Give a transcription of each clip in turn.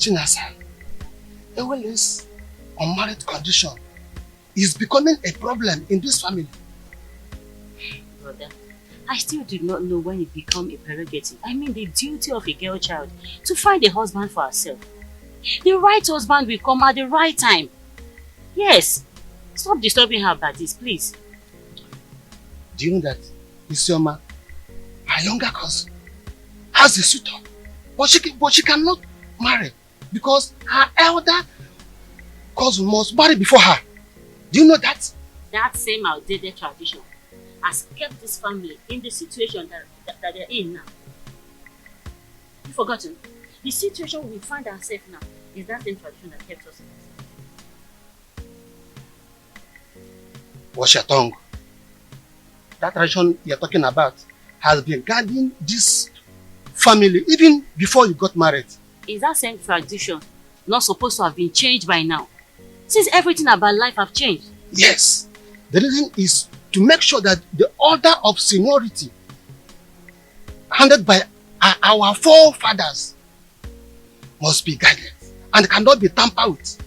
Chinasa, this unmarried condition is becoming a problem in this family. Brother, I still do not know when it becomes a prerogative. I mean the duty of a girl child to find a husband for herself. The right husband will come at the right time. Yes. Stop disturbing her about this, please. Do you know that Isioma, her younger cousin, has a suitor, but she cannot marry because her elder cousin must marry before her. Do you know that? That same outdated tradition has kept this family in the situation that they're in now. You've forgotten? The situation we find ourselves now is that same tradition that kept us in this. Watch your tongue. That tradition you're talking about has been guiding this family even before you got married. Is that same tradition not supposed to have been changed by now? Since everything about life have changed. Yes. The reason is to make sure that the order of seniority handed by our forefathers must be guided and cannot be tampered with.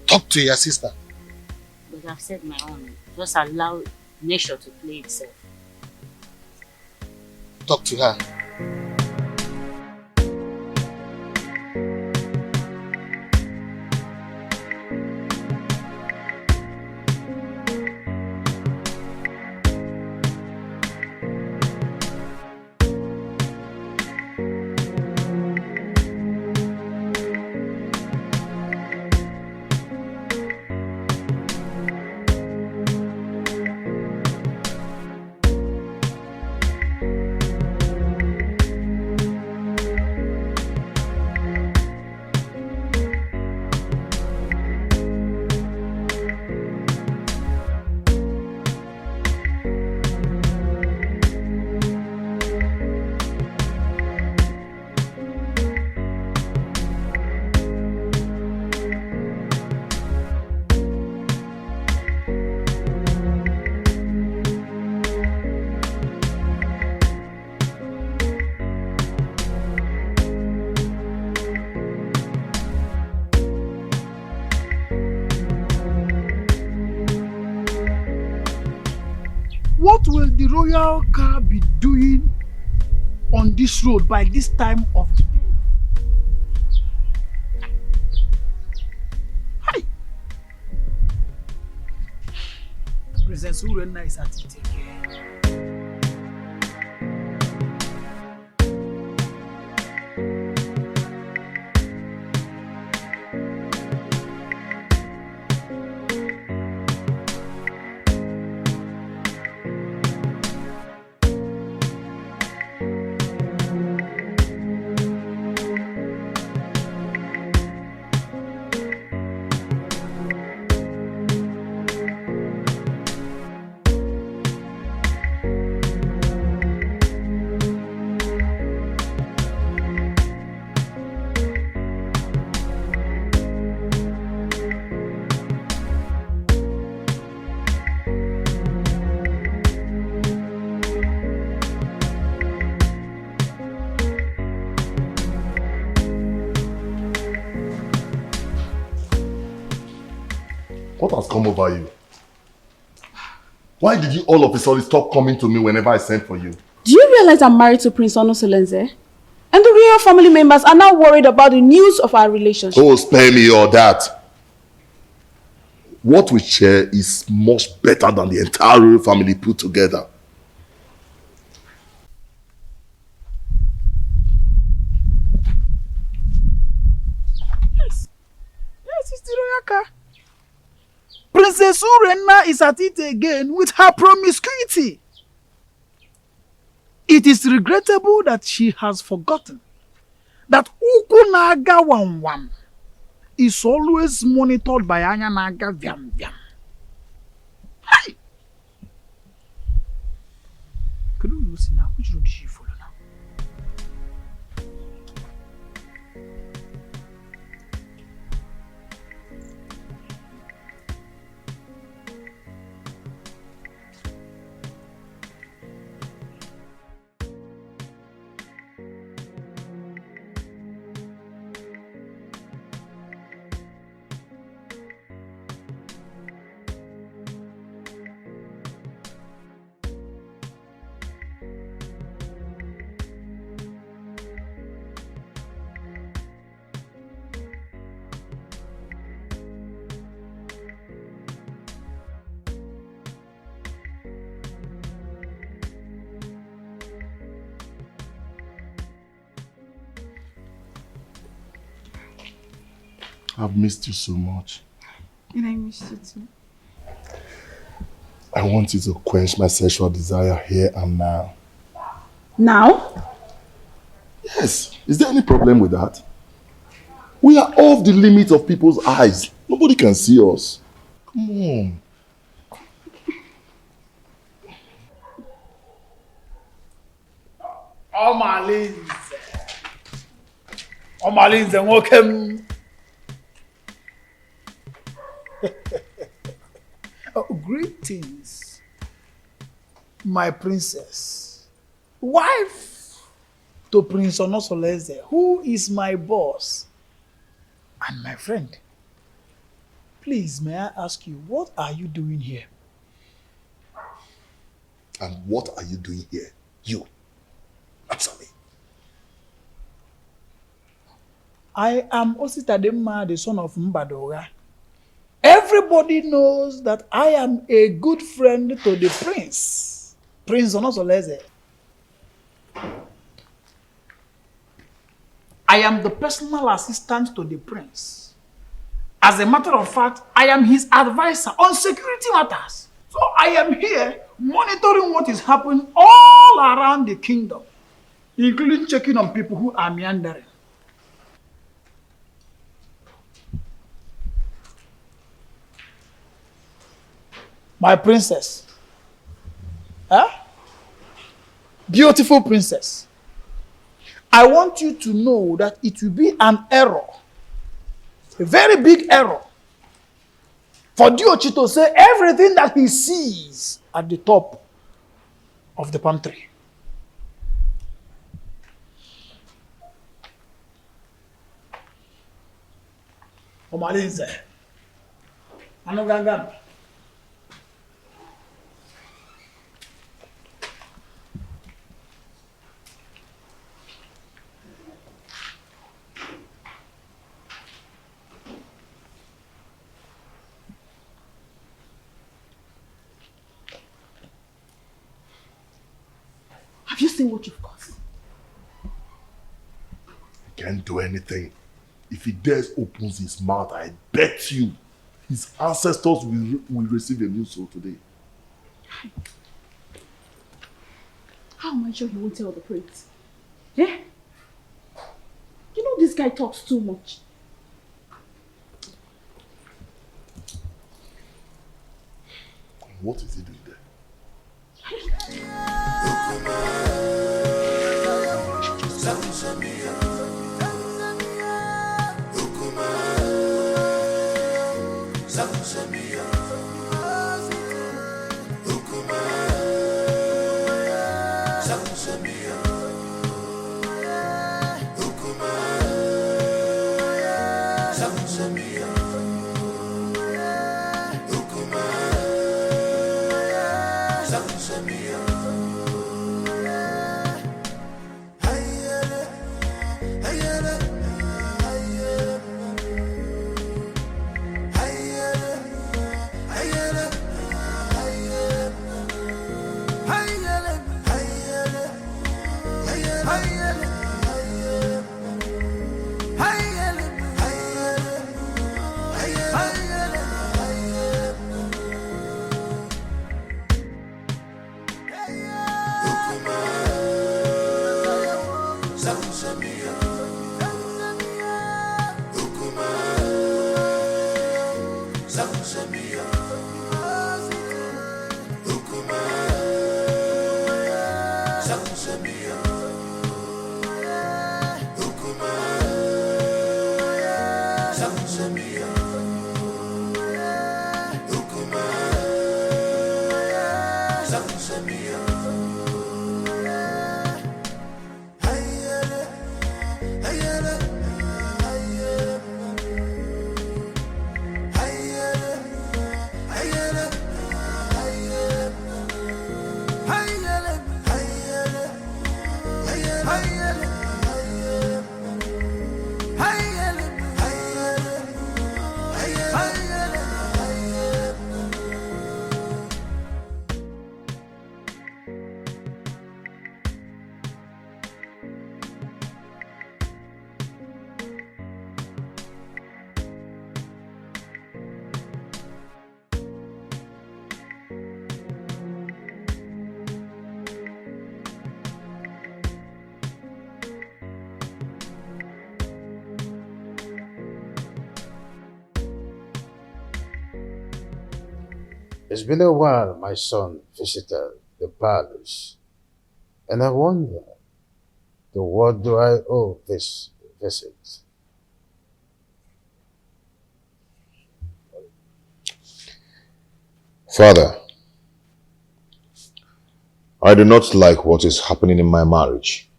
Talk to your sister. But I've said my own. Just allow nature to play itself. Talk to her. What will the royal car be doing on this road by this time of the day? Hi! Princess Urena is at it again. What has come over you? Why did you all of a sudden stop coming to me whenever I sent for you? Do you realize I'm married to Prince Onosolenze? And the real family members are now worried about the news of our relationship. Oh, spare me all that. What we share is much better than the entire royal family put together. Yes, it's the royal car. Princess Urena is at it again with her promiscuity. It is regrettable that she has forgotten that Ukunaga Wam is always monitored by Anyanaga Vyam Vyam. Hi! Could you see now? Which road did she follow now? I've missed you so much. And I missed you too. I want you to quench my sexual desire here and now. Now? Yes. Is there any problem with that? We are off the limit of people's eyes. Nobody can see us. Come on. Omalinze, welcome. Greetings, my princess, wife to Prince Onosoleze, who is my boss and my friend. Please, may I ask you, what are you doing here? And what are you doing here? You. Answer me. I am Ositadema, the son of Mbadora. Everybody knows that I am a good friend to the prince, Prince Onosoleze. I am the personal assistant to the prince. As a matter of fact, I am his advisor on security matters. So I am here monitoring what is happening all around the kingdom, including checking on people who are meandering. My princess. Huh? Beautiful princess. I want you to know that it will be an error, a very big error, for Diochi to say everything that he sees at the top of the palm tree. Omalinze. Anogangam. Have you seen what you've caused? He can't do anything. If he dares opens his mouth, I bet you his ancestors will receive a new soul today. How am I sure he won't tell the prince? Eh? You know this guy talks too much. What is he doing there? It's been a while my son visited the palace, and I wonder, to what do I owe this visit? Father, I do not like what is happening in my marriage.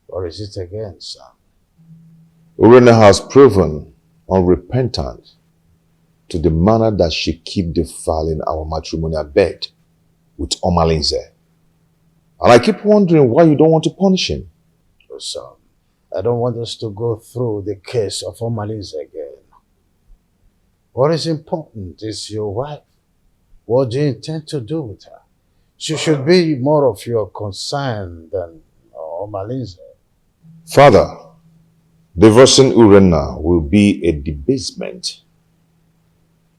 Or is it again, son? Urena has proven unrepentant to the manner that she keep defiling our matrimonial bed with Omalinze. And I keep wondering why you don't want to punish him. Oh, son, I don't want us to go through the case of Omalinze again. What is important is your wife. What do you intend to do with her? She should be more of your concern than Omalinze. Father, divorcing Urena will be a debasement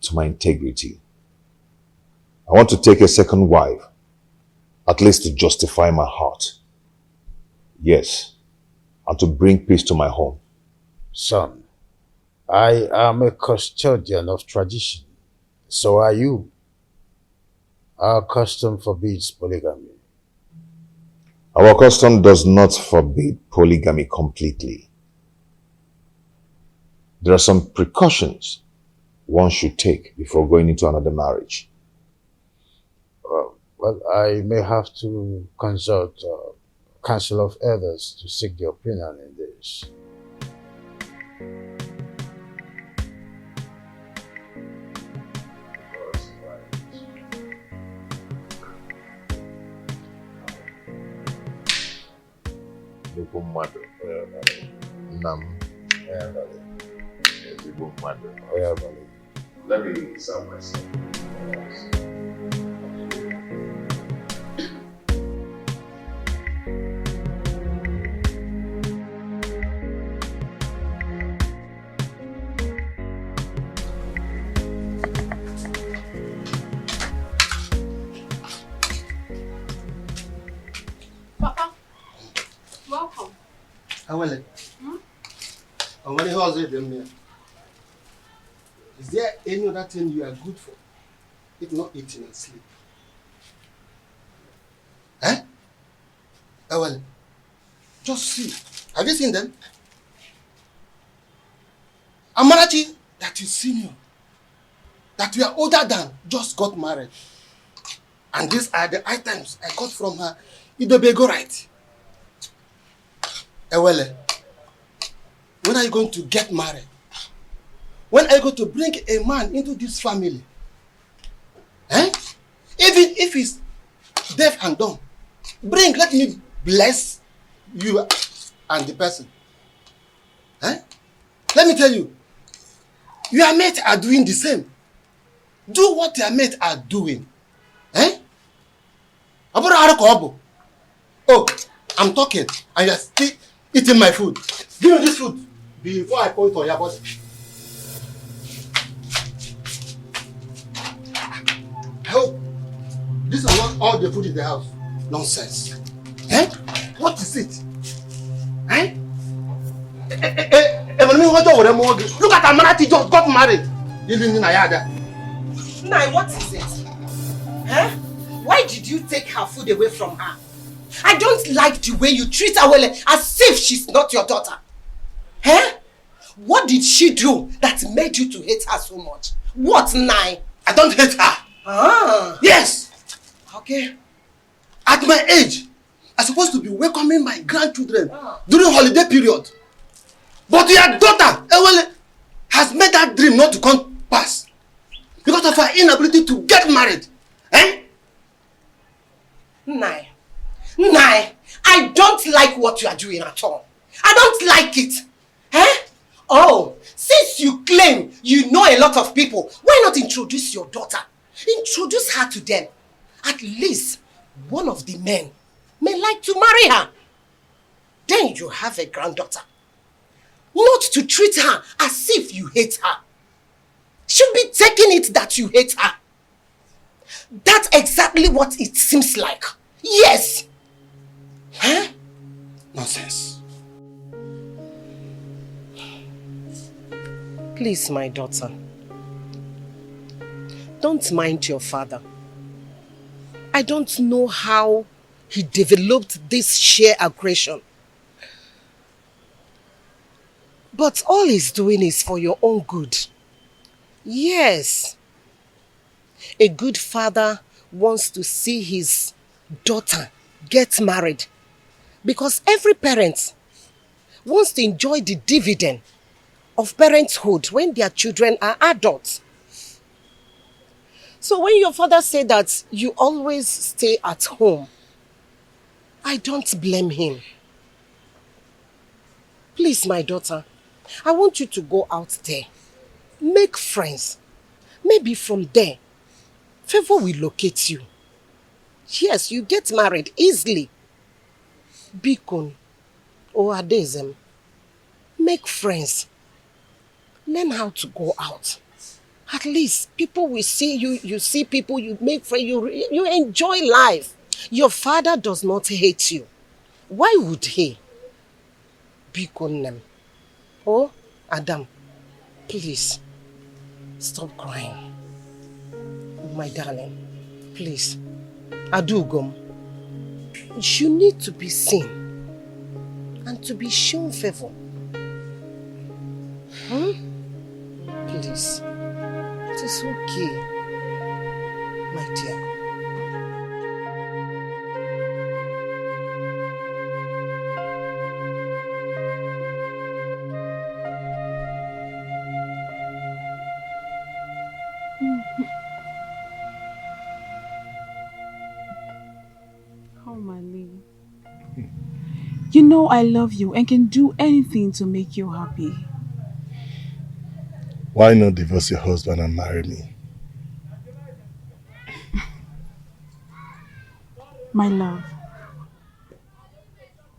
to my integrity. I want to take a second wife, at least to justify my heart. Yes, and to bring peace to my home. Son, I am a custodian of tradition. So are you. Our custom forbids polygamy. Our custom does not forbid polygamy completely. There are some precautions one should take before going into another marriage. Well, I may have to consult Council of Elders to seek their opinion in this. Let me serve myself. Papa, welcome. How will it? And when he was it, then is there any other thing you are good for, if not eating and sleep? Eh? Well, just see. Have you seen them? Amarachi, that is senior, that we are older than, just got married. And these are the items I got from her. Idobego right. Ewele, when are you going to get married? When are you going to bring a man into this family? Eh? Even if he's deaf and dumb, let me bless you and the person. Eh? Let me tell you, your mates are doing the same. Do what your mates are doing. Eh? Oh, I'm talking and you're still eating my food. Give me this food before I point on your body. I hope this is not all the food in the house. Nonsense. Eh? What is it? Eh? Look at Amarati just got married. Nai, what is it? Huh? Why did you take her food away from her? I don't like the way you treat her well, as if she's not your daughter. Huh? What did she do that made you to hate her so much? What, Nai? I don't hate her. Ah. Yes. Okay. At my age, I'm supposed to be welcoming my grandchildren during holiday period. But your daughter, Ewele, has made that dream not to come pass because of her inability to get married. Eh? Nai, I don't like what you are doing at all. I don't like it. Eh? Oh, since you claim you know a lot of people, why not introduce your daughter? Introduce her to them. At least one of the men may like to marry her. Then you have a granddaughter. Not to treat her as if you hate her. Should be taking it that you hate her. That's exactly what it seems like. Yes. Huh? Nonsense. Please, my daughter. don't mind your father. I don't know how he developed this sheer aggression. But all he's doing is for your own good. Yes. A good father wants to see his daughter get married because every parent wants to enjoy the dividend of parenthood when their children are adults. So when your father said that you always stay at home, I don't blame him. Please, my daughter, I want you to go out there, make friends. Maybe from there, favor will locate you. Yes, you get married easily. Beacon or Adezem, make friends. Learn how to go out. At least people will see you, you see people, you make friends, you enjoy life. Your father does not hate you. Why would he? Beacon. Oh, Adam, please, stop crying. My darling, please. Adugom, you need to be seen and to be shown favor. Please, it is okay, my dear. Oh, my Lee. You know I love you and can do anything to make you happy. Why not divorce your husband and marry me? My love,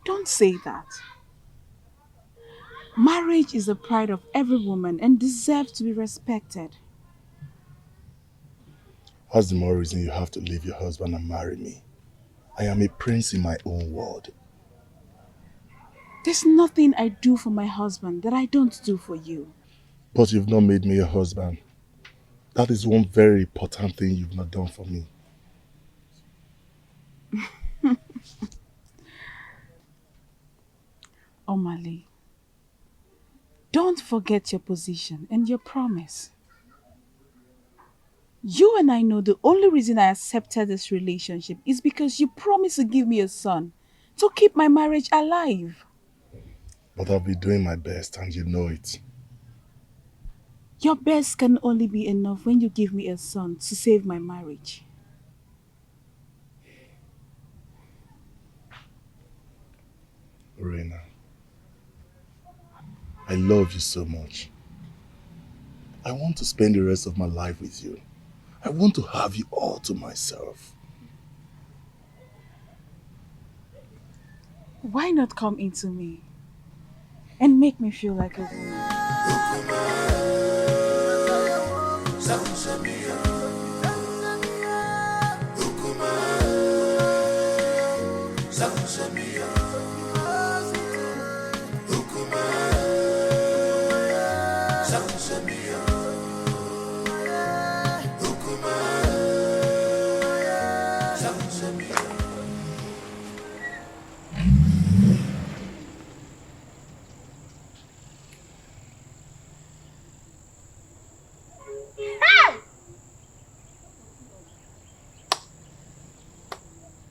don't say that. Marriage is the pride of every woman and deserves to be respected. What's the more reason you have to leave your husband and marry me? I am a prince in my own world. There's nothing I do for my husband that I don't do for you. But you've not made me your husband. That is one very important thing you've not done for me. Omali, don't forget your position and your promise. You and I know the only reason I accepted this relationship is because you promised to give me a son to keep my marriage alive. But I'll be doing my best and you know it. Your best can only be enough when you give me a son to save my marriage. Reina, I love you so much. I want to spend the rest of my life with you. I want to have you all to myself. Why not come into me and make me feel like a woman?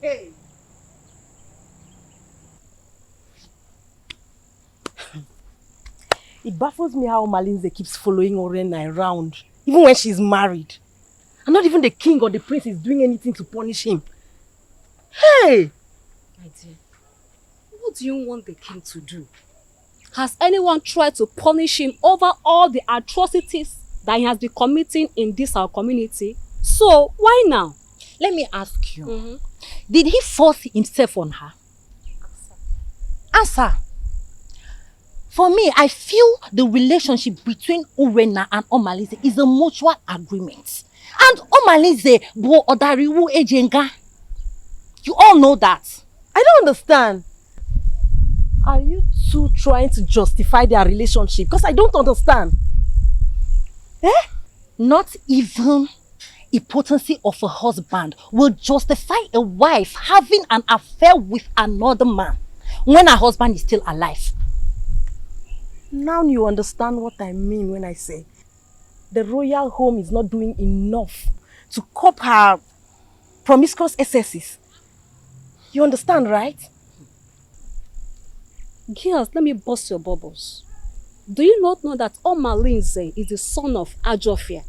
Hey. It baffles me how Malinze keeps following Orena around, even when she's married. And not even the king or the prince is doing anything to punish him. Hey! My dear, what do you want the king to do? Has anyone tried to punish him over all the atrocities that he has been committing in this our community? So, why now? Let me ask you. Did he force himself on her? Answer. For me, I feel the relationship between Urena and Omalize is a mutual agreement. And Omalize bo odariwu ejenga. You all know that. I don't understand. Are you two trying to justify their relationship? Because I don't understand. Not even impotency of a husband will justify a wife having an affair with another man when her husband is still alive. Now you understand what I mean when I say the royal home is not doing enough to cope her promiscuous excesses. You understand, right? Girls, let me bust your bubbles. Do you not know that Omalinze is the son of Ajofia?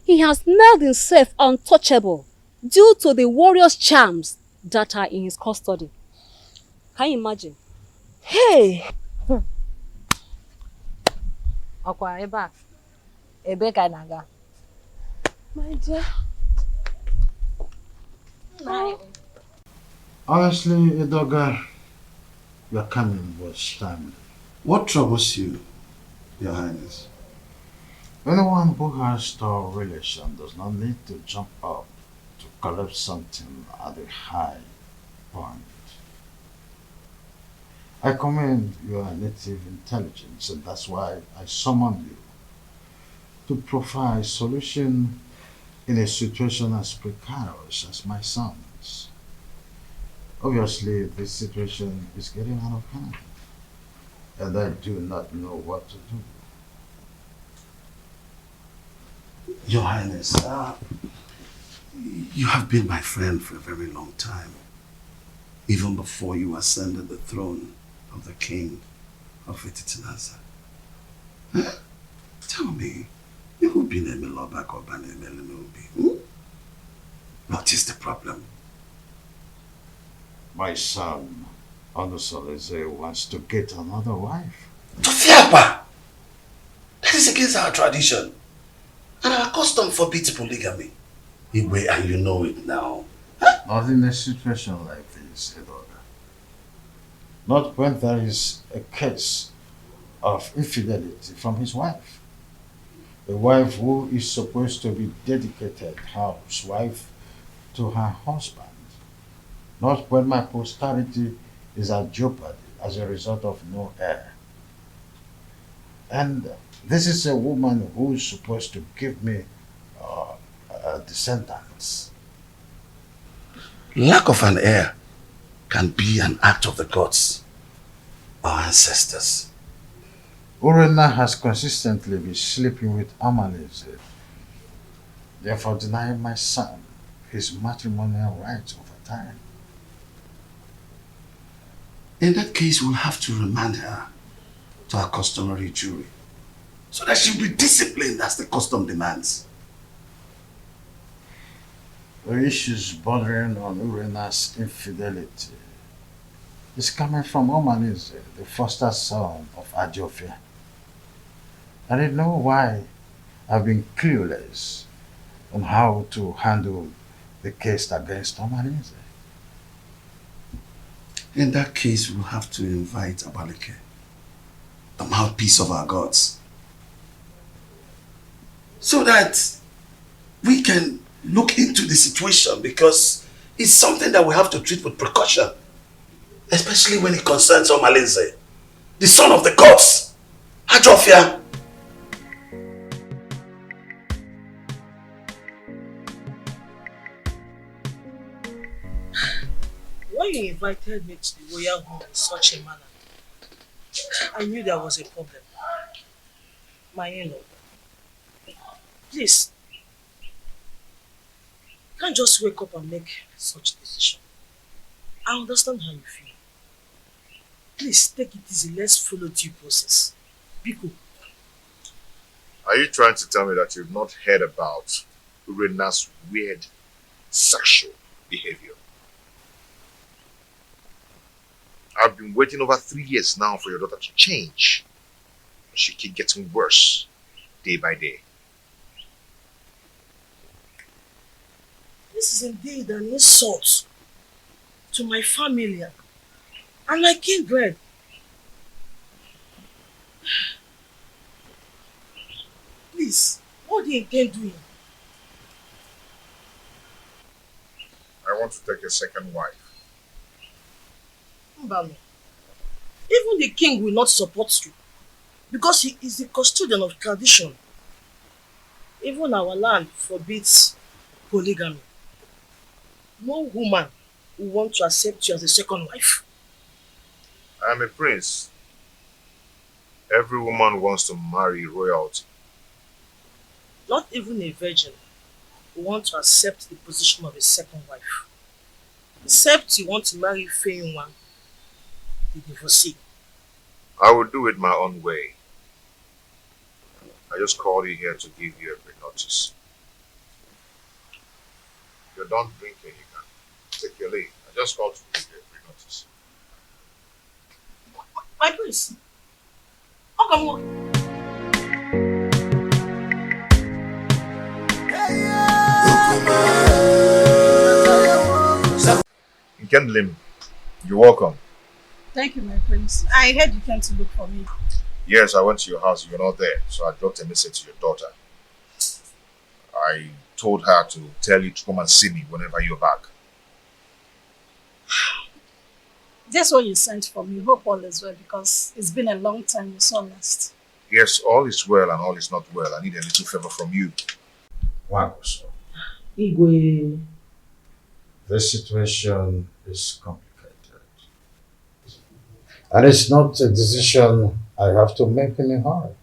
He has made himself untouchable due to the warrior's charms that are in his custody. Can you imagine? Hey! Okwa eba. Ebe ka naga. My dear. Honestly, Idoga, your coming was timely. What troubles you, Your Highness? Anyone who has star relation does not need to jump up to collect something at a high point. I commend your native intelligence, and that's why I summoned you to provide a solution in a situation as precarious as my son's. Obviously, this situation is getting out of hand, and I do not know what to do. Your Highness, you have been my friend for a very long time, even before you ascended the throne of the king of Ititinasa. Tell me, you've been a Melobak or Banemelenubi. What is the problem? My son, Onusoleze, wants to get another wife. Tofiapa! That is against our tradition. And our custom forbids polygamy. Igwe, and you know it now. Not in a situation like this, Edoga. Not when there is a case of infidelity from his wife. A wife who is supposed to be dedicated housewife to her husband. Not when my posterity is at jeopardy as a result of no heir. And this is a woman who is supposed to give me descendants. Lack of an heir can be an act of the gods, our ancestors. Urena has consistently been sleeping with Amaleze, therefore denying my son his matrimonial rights over time. In that case, we'll have to remand her to her customary jury, so that she'll be disciplined as the custom demands. The issues bordering on Urena's infidelity is coming from Omaneze, the foster son of Ajofia. I didn't know why I've been clueless on how to handle the case against Omaneze. In that case, we'll have to invite Abaleke, the mouthpiece of our gods, so that we can look into the situation, because it's something that we have to treat with precaution, especially when it concerns Omalinze, the son of the gods, Ajofia. When you invited me to the royal home in such a manner, I knew there was a problem. My in-law, please, you can't just wake up and make such decision. I understand how you feel. Please take it easy. Let's follow due process. Biko. Are you trying to tell me that you've not heard about Urena's weird sexual behavior? I've been waiting over 3 years now for your daughter to change. She keeps getting worse day by day. This is indeed an insult to my family and my kindred. Please, what do you intend doing? I want to take a second wife. Mbalo, even the king will not support you because he is the custodian of tradition. Even our land forbids polygamy. No woman will want to accept you as a second wife. I am a prince. Every woman wants to marry royalty. Not even a virgin will want to accept the position of a second wife. Except you want to marry Feyinwa, the divorcee. I will do it my own way. I just called you here to give you a notice. If you're done drinking, you can take your leave. I just called to give you a notice. My prince, how come on? Kendlin, you're welcome. Thank you, my prince. I heard you came to look for me. Yes, I went to your house. You're not there. So I dropped a message to your daughter. I told her to tell you to come and see me whenever you're back. That's what you sent for me. Hope all is well because it's been a long time we saw last. Yes, all is well and all is not well. I need a little favor from you. Wow, so Igwe, this situation is complicated. And it's not a decision I have to make in a hurry.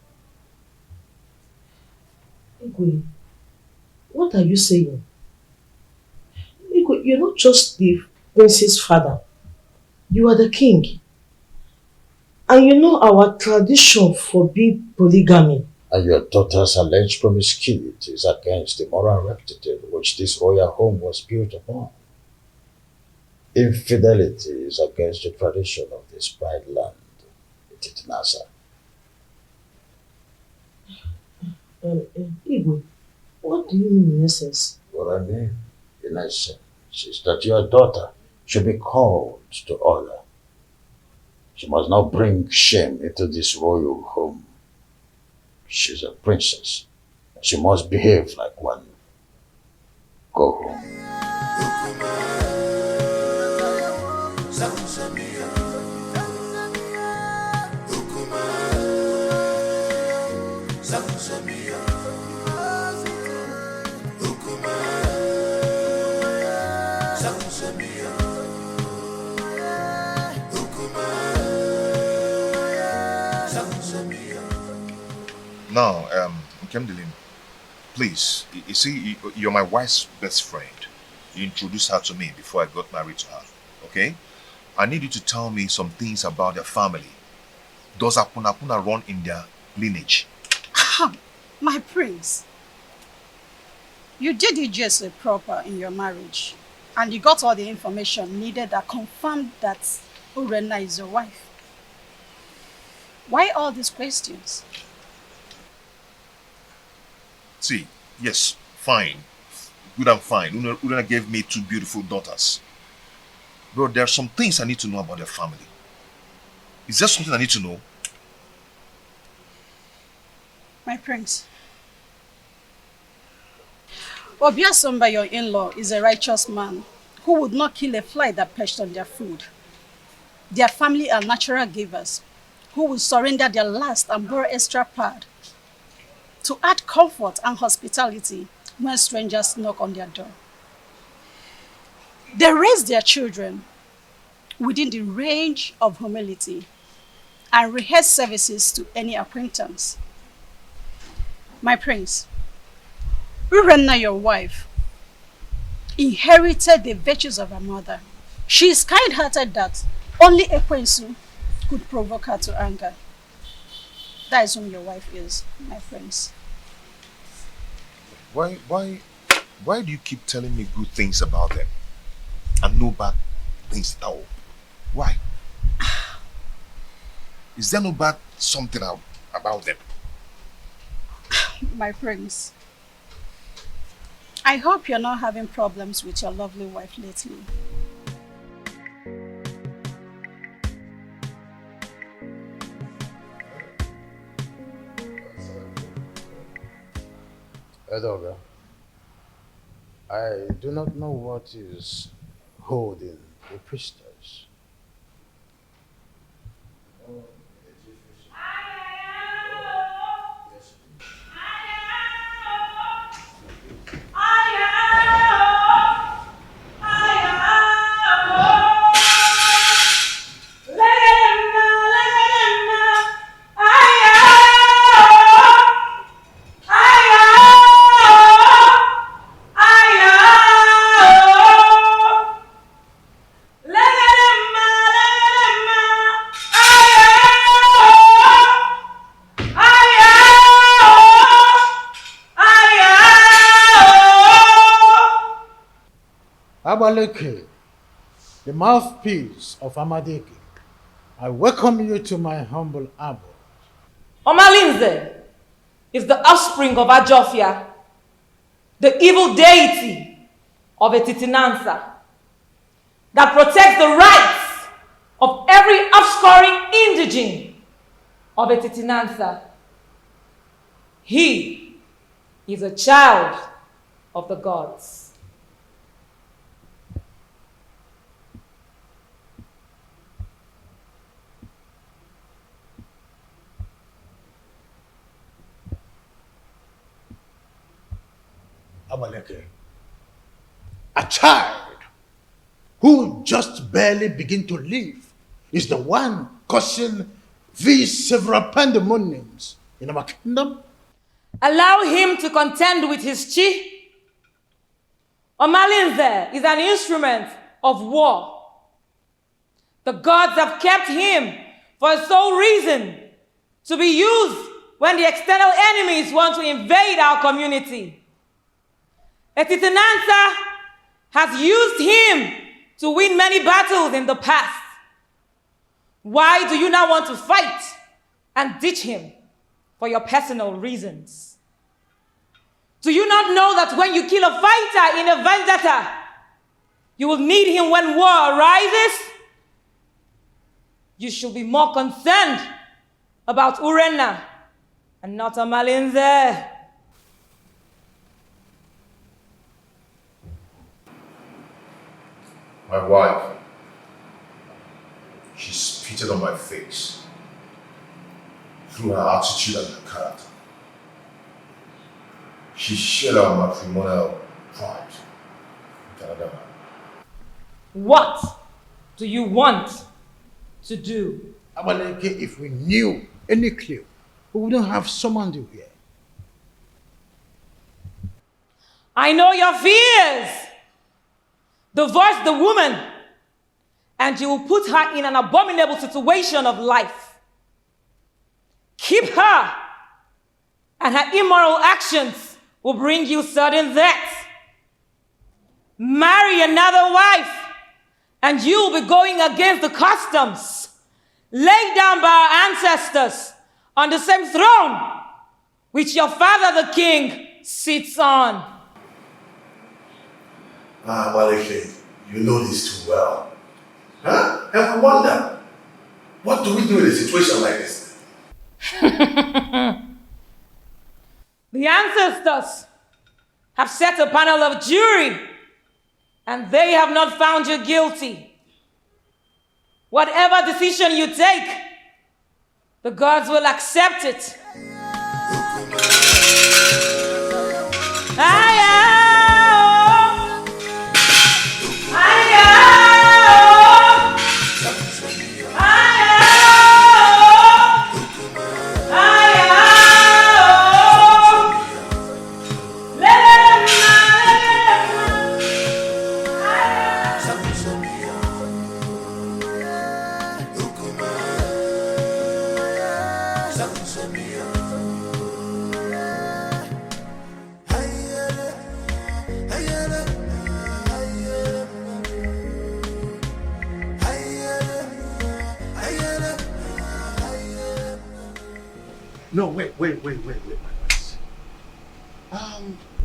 Igwe, what are you saying? Igwe, you're not just the prince's father. You are the king. And you know our tradition forbids polygamy. And your daughter's alleged promiscuity is against the moral rectitude which this royal home was built upon. Infidelity is against the tradition of this pride land, Titinasa. Igwe, what do you mean in essence? What I mean, in essence, is that your daughter should be called to order. She must not bring shame into this royal home. She's a princess. She must behave like one. Go home. Now, Nkemdilin, please, you see, you're my wife's best friend. You introduced her to me before I got married to her, okay? I need you to tell me some things about their family. Does Apuna run in their lineage? My prince, you did it just proper in your marriage and you got all the information needed that confirmed that Urena is your wife. Why all these questions? See, yes, fine. Good and fine. Urena gave me 2 beautiful daughters. But there are some things I need to know about their family. Is there something I need to know? My prince, Obiasomba, your in-law, is a righteous man who would not kill a fly that perched on their food. Their family are natural givers who will surrender their last and borrow extra pad to add comfort and hospitality when strangers knock on their door. They raise their children within the range of humility and rehearse services to any acquaintance. My prince, Urena, your wife, inherited the virtues of her mother. She is kind-hearted that only Ekwensu could provoke her to anger. That is whom your wife is, my prince. Why do you keep telling me good things about them and no bad things at all? Why? Is there no bad something about them? My prince, I hope you're not having problems with your lovely wife lately. Edoga, I do not know what is holding the priestess. Abaleke, the mouthpiece of Amadeke, I welcome you to my humble abode. Omalinze is the offspring of Ajofia, the evil deity of Etitinansa, that protects the rights of every offscoring indigene of Etitinansa. He is a child of the gods. Abaleke, a child who just barely begin to live is the one causing these several pandemoniums in our kingdom. Allow him to contend with his chi. Omalinze is an instrument of war. The gods have kept him for a sole reason, to be used when the external enemies want to invade our community. Etitinansa has used him to win many battles in the past. Why do you now want to fight and ditch him for your personal reasons? Do you not know that when you kill a fighter in a vendetta, you will need him when war arises? You should be more concerned about Urenna and not Omalinze. My wife, she spitted on my face through her attitude and her character. She shared our matrimonial pride with another man. What do you want to do? Abaleke, if we knew any clue, we wouldn't have summoned you here. I know your fears. Divorce the woman, and you will put her in an abominable situation of life. Keep her, and her immoral actions will bring you sudden death. Marry another wife, and you will be going against the customs laid down by our ancestors on the same throne which your father the king sits on. Abaleke, you know this too well. Huh? And I wonder, what do we do in a situation like this? The ancestors have set a panel of jury, and they have not found you guilty. Whatever decision you take, the gods will accept it. No, wait.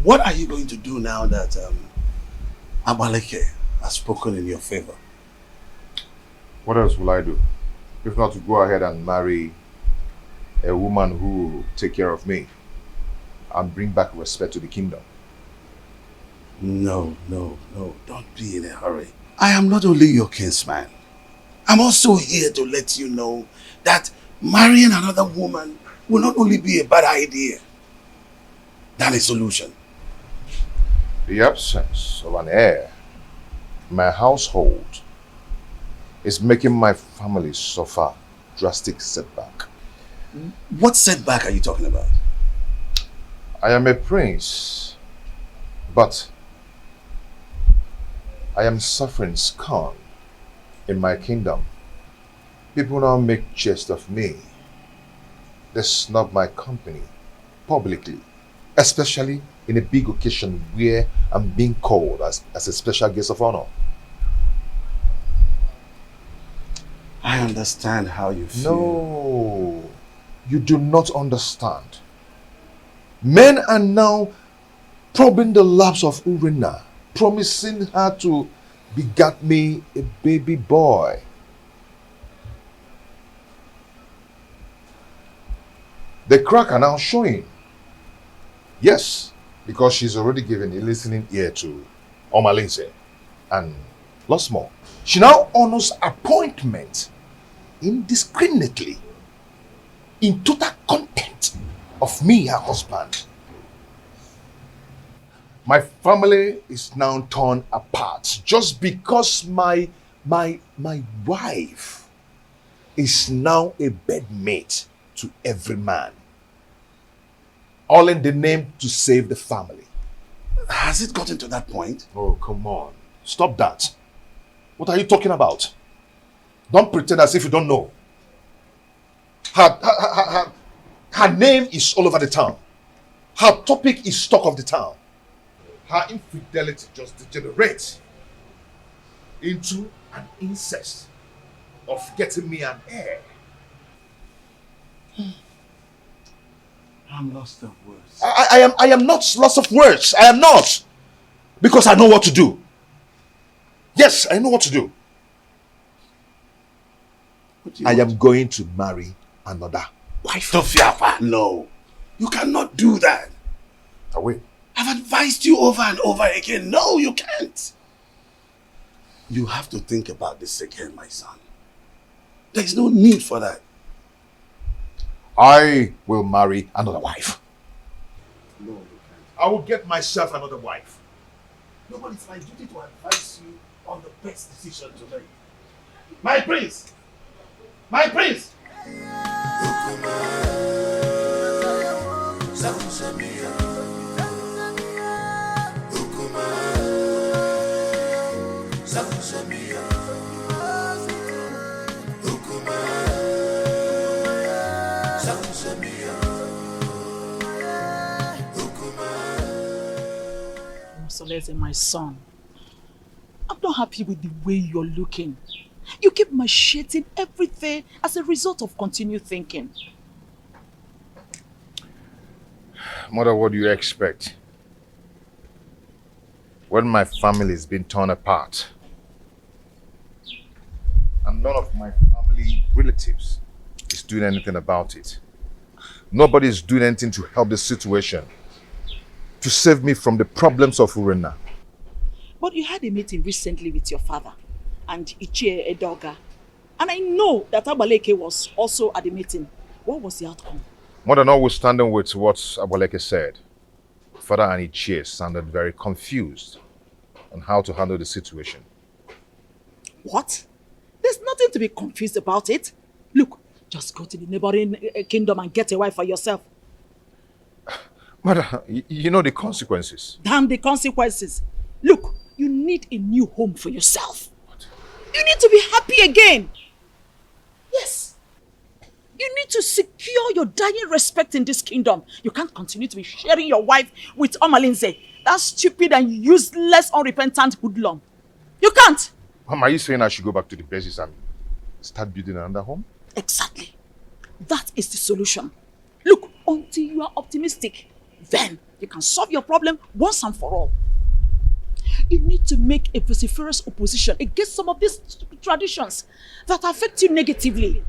What are you going to do now that Abaleke has spoken in your favor? What else will I do? If not to go ahead and marry a woman who will take care of me and bring back respect to the kingdom. No, don't be in a hurry. I am not only your kinsman. I'm also here to let you know that marrying another woman will not only be a bad idea than a solution. The absence of an heir in my household is making my family suffer drastic setback. What setback are you talking about? I am a prince, but I am suffering scorn in my kingdom. People now make jest of me. They snub my company publicly. especially in a big occasion where I'm being called as a special guest of honor. I understand how you feel. No, you do not understand. Men are now probing the laps of Urena, promising her to beget me a baby boy. The crack are now showing. Yes, because she's already given a listening ear to Omalinze and lots more. She now honors appointment indiscriminately in total contempt of me, her husband. My family is now torn apart just because my wife is now a bedmate to every man. All in the name to save the family. Has it gotten to that point? Oh, come on. Stop that. What are you talking about? Don't pretend as if you don't know. Her name is all over the town. Her topic is talk of the town. Her infidelity just degenerates into an incest of getting me an heir. I'm lost of words. I am not lost of words. I am not. Because I know what to do. Yes, I know what to do. I am going to marry another wife. Tofiafa, no. You cannot do that. I will. I've advised you over and over again. No, you can't. You have to think about this again, my son. There is no need for that. I will marry another wife. No, you can't. I will get myself another wife. No, but it's my duty to advise you on the best decision to make. My prince! My prince! Solese, my son, I'm not happy with the way you're looking. You keep macheting everything as a result of continued thinking. Mother, what do you expect? When my family is being torn apart and none of my family relatives is doing anything about it. Nobody is doing anything to help the situation, to save me from the problems of Urena. But you had a meeting recently with your father and Ichie Edoga. And I know that Abaleke was also at the meeting. What was the outcome? Mother, notwithstanding with what Abaleke said, Father and Ichie sounded very confused on how to handle the situation. What? There's nothing to be confused about it. Look, just go to the neighboring kingdom and get a wife for yourself. Mother, you know the consequences. Damn the consequences. Look, you need a new home for yourself. What? You need to be happy again. Yes. You need to secure your dying respect in this kingdom. You can't continue to be sharing your wife with Omalinze, that stupid and useless, unrepentant hoodlum. You can't. Mom, are you saying I should go back to the basis and start building another home? Exactly. That is the solution. Look, until you are optimistic, then you can solve your problem once and for all. You need to make a vociferous opposition against some of these traditions that affect you negatively.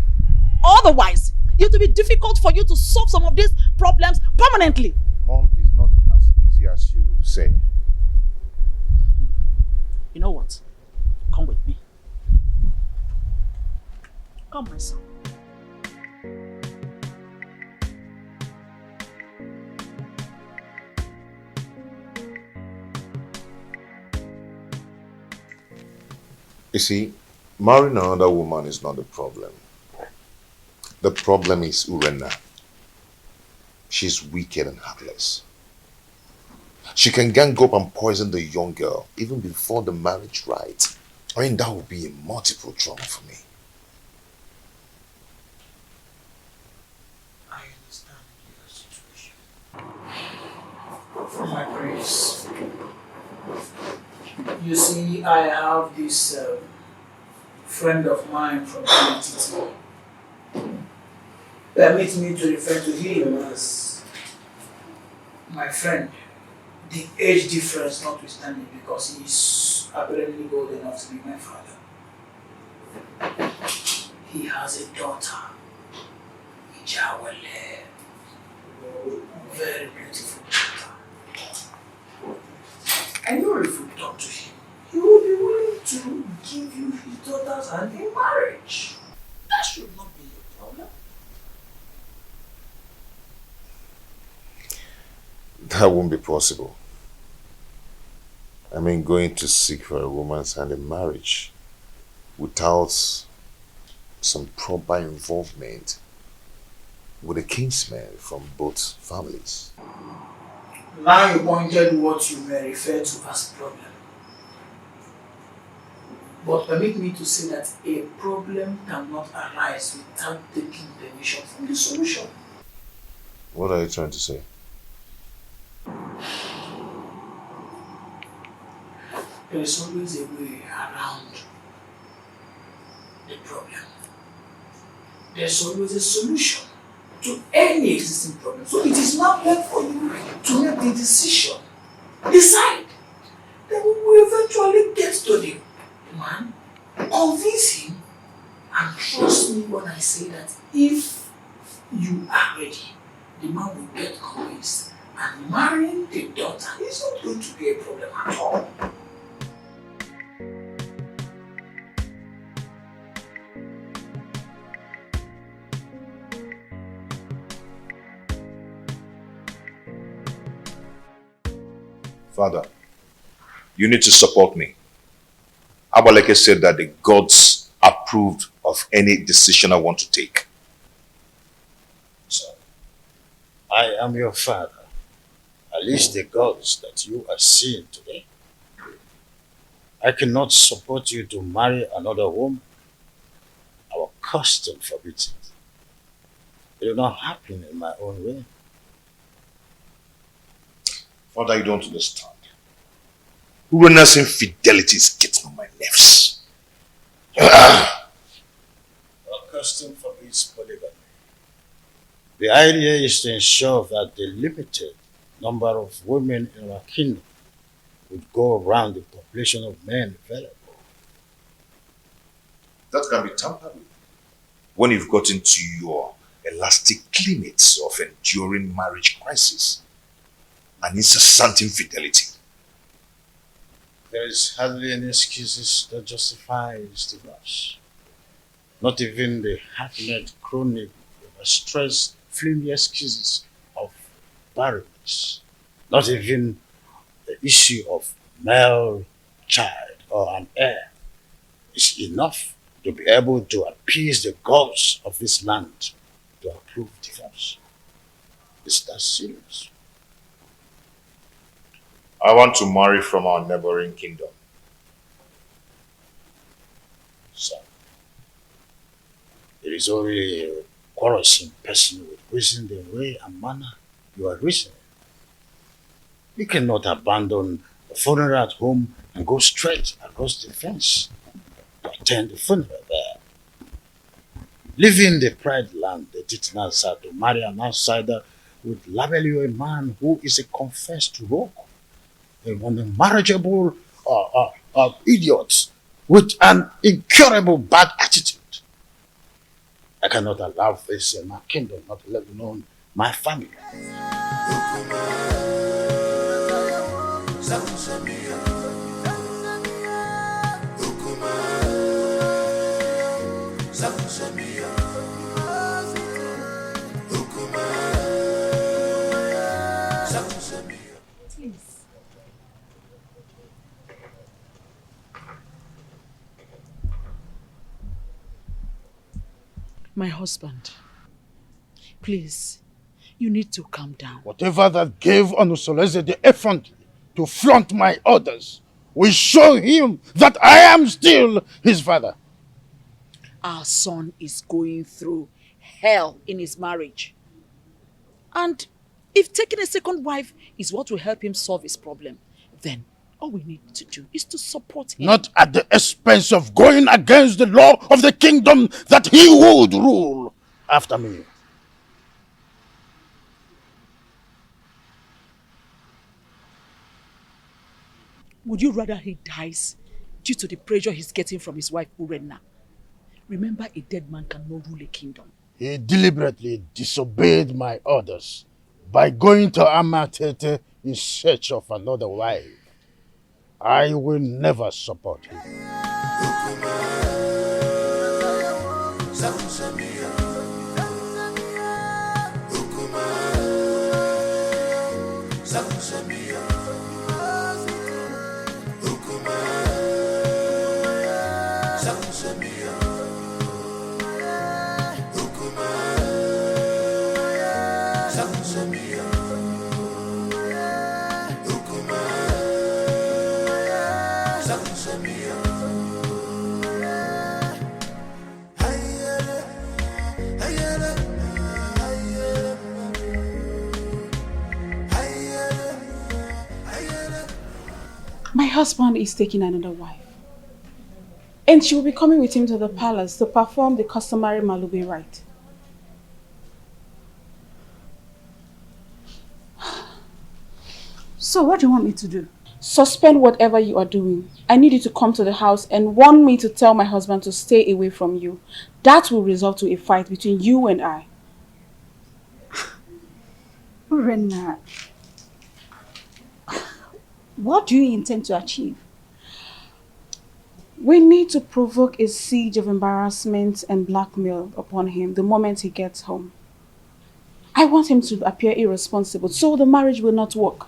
Otherwise, it will be difficult for you to solve some of these problems permanently. Mom, it's not as easy as you say. You know what? Come with me. Come, my son. You see, marrying another woman is not the problem. The problem is Urena. She's wicked and heartless. She can gang up and poison the young girl even before the marriage rite. I mean, that would be a multiple trauma for me. I understand your situation. You see, I have this friend of mine from NollyTv. Permit me to refer to him as my friend. The age difference notwithstanding, because he's apparently old enough to be my father. He has a daughter, Ijawale, very beautiful daughter. I know if you talk to him, he will be willing to give you his daughter's hand in marriage. That should not be a problem. That won't be possible. I mean, going to seek for a woman's hand in marriage without some proper involvement with a kinsman from both families. Now you pointed what you may refer to as problem. But permit me to say that a problem cannot arise without taking permission from the solution. What are you trying to say? There is always a way around the problem. There's always a solution to any existing problem. So it is now left for you to make the decision. Decide. Then we will eventually get to the man, convince him, and trust me when I say that if you are ready, the man will get convinced, and marrying the daughter is not going to be a problem at all. Father, you need to support me. Abaleke said that the gods approved of any decision I want to take. So, I am your father. At least the gods that you are seeing today. I cannot support you to marry another woman. Our custom forbids it. It will not happen in my own way. Father, you don't understand. Urena's infidelity is getting on my nerves. Our custom forbids polygamy. The idea is to ensure that the limited number of women in our kingdom would go around the population of men available. That can be tampered with when you've got into your elastic limits of enduring marriage crisis and incessant infidelity. There is hardly any excuses that justifies divorce. Not even the half-net chronic, stress, flimsy excuses of barrenness. Not even the issue of male child or an heir is enough to be able to appease the gods of this land to approve divorce. Is that serious? I want to marry from our neighboring kingdom. So, it is only a quarrelsome person with reason the way and manner you are reasoning. You cannot abandon the funeral at home and go straight across the fence to attend the funeral there. Leaving the pride land, the Titanasa, to marry an outsider would label you a man who is a confessed rogue, a unmarriageable idiot with an incurable bad attitude. I cannot allow this in my kingdom, not let alone my family. Please. My husband, please, you need to calm down. Whatever that gave Onusoleze the effrontery to flaunt my orders will show him that I am still his father. Our son is going through hell in his marriage. And if taking a second wife is what will help him solve his problem, then All we need to do is to support him. Not at the expense of going against the law of the kingdom that he would rule after me. Would you rather he dies due to the pressure he's getting from his wife Urenna? Remember, a dead man cannot rule a kingdom. He deliberately disobeyed my orders by going to Amatete in search of another wife. I will never support him. My husband is taking another wife. And she will be coming with him to the palace to perform the customary Malube rite. So what do you want me to do? Suspend whatever you are doing. I need you to come to the house and warn me to tell my husband to stay away from you. That will result to a fight between you and I. Rena, what do you intend to achieve? We need to provoke a siege of embarrassment and blackmail upon him the moment he gets home. I want him to appear irresponsible so the marriage will not work.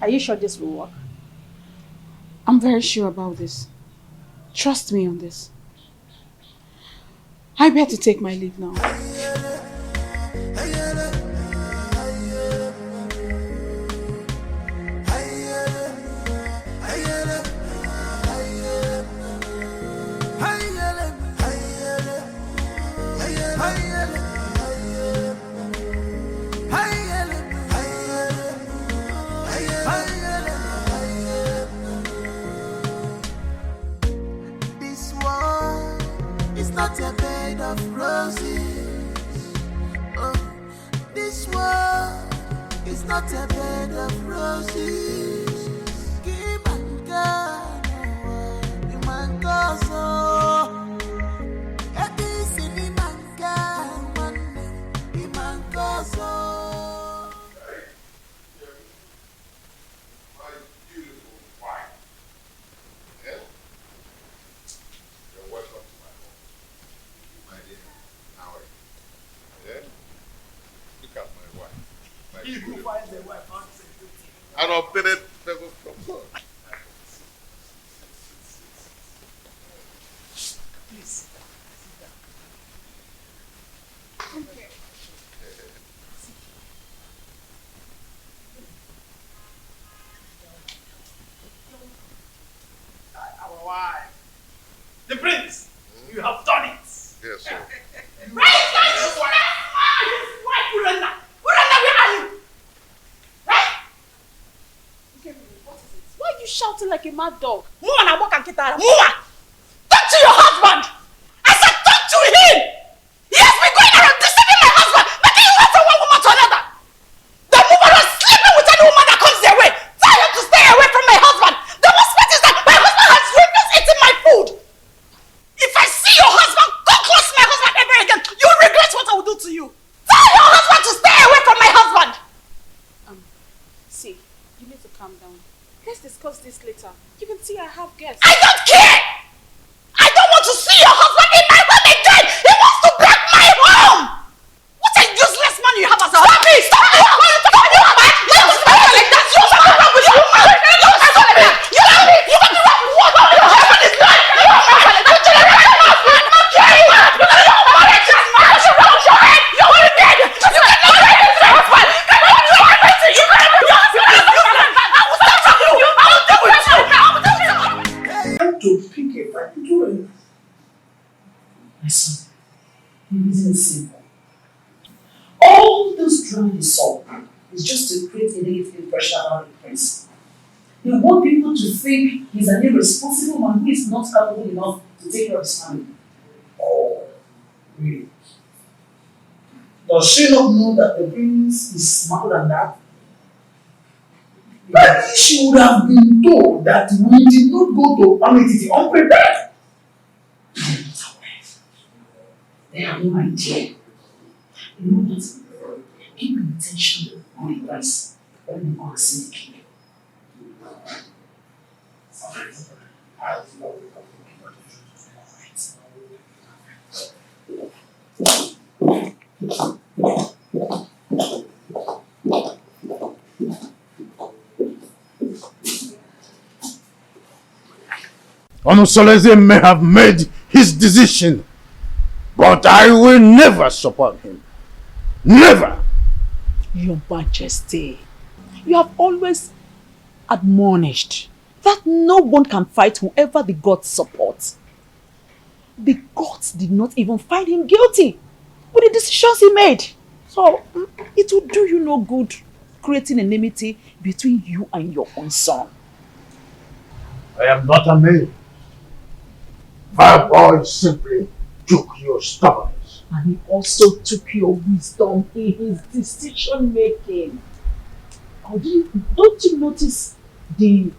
Are you sure this will work? I'm very sure about this. Trust me on this. I better take my leave now. Not a bed of roses. Oh, this world is not a bed of roses. Give and God, you man go so. It is in the man God, you man go so. My beautiful wife. Yeah? You're welcome to my home. My dear, now yeah? Look at my wife. My beautiful wife. An obtained favor from God. Please, sit down. Okay. Our wife. The prince, you have done it. Yes, sir. Why are you shouting like a mad dog? Move and walk and get out. Move! Talk to your husband! I said talk to him! He has been going around deceiving my husband, making you wait from one woman to another. The woman is sleeping with any woman that comes their way. Tell him to stay away from my husband. The most part is that my husband has refused eating my food. If I see your husband go close to my husband ever again, you will regret what I will do to you. Tell your husband to stay away from my husband. See, you need to calm down. Let's discuss this later. You can see I have guests. I don't care! I don't want to see your husband in my home again! He wants to break my home! What a useless man you have as a husband! Stop it! Stop it! Stop it! You don't speak like that! You don't speak with your man! You don't stop it! You don't speak! You don't speak with what? Your husband is not! You don't speak like that! You don't speak like that! You don't speak like that! Your head! You're dead! You cannot break his husband! You cannot break his husband! You cannot break his husband! To pick a fight between My son, the reason is simple. trying to solve is just to create a negative impression around the prince. They want people to think he's an irresponsible man who is not capable enough to take care of his family. Oh, really? Does she not know that the prince is smarter than that? Maybe she would have been told that we did not go to Amity unprepared. They have no idea. You know that keep your attention on the price when you are seeing the king. Onosoleze may have made his decision, but I will never support him. Never! Your Majesty, you have always admonished that no one can fight whoever the gods support. The gods did not even find him guilty with the decisions he made. So, it will do you no good creating enmity between you and your own son. I am not a man. My boy simply took your stubbornness. And he also took your wisdom in his decision making. Don't you notice the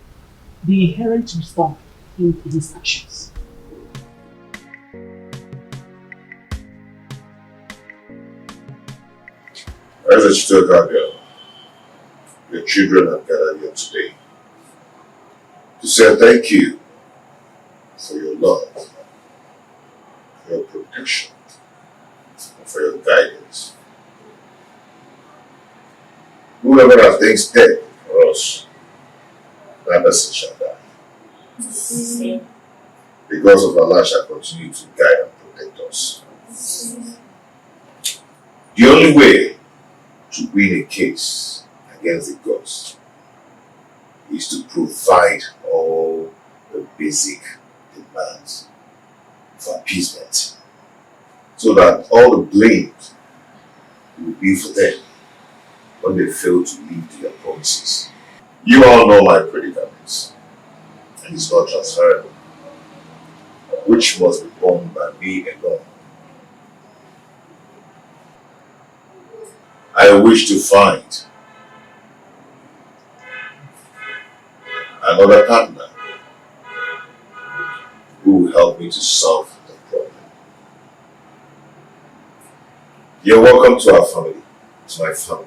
inherent wisdom in his actions? As a still guardian, your children have gathered here today to say thank you for your love, for your protection, and for your guidance. Whoever has things dead for us, that person shall die. Because of Allah shall continue to guide and protect us. The only way to win a case against the gods is to provide all the basic demands for appeasement, so that all the blame will be for them when they fail to meet their promises. You all know my predicaments, and it's not transferable, which must be borne by me alone. I wish to find another partner who will help me to solve the problem. You're welcome to our family, to my family.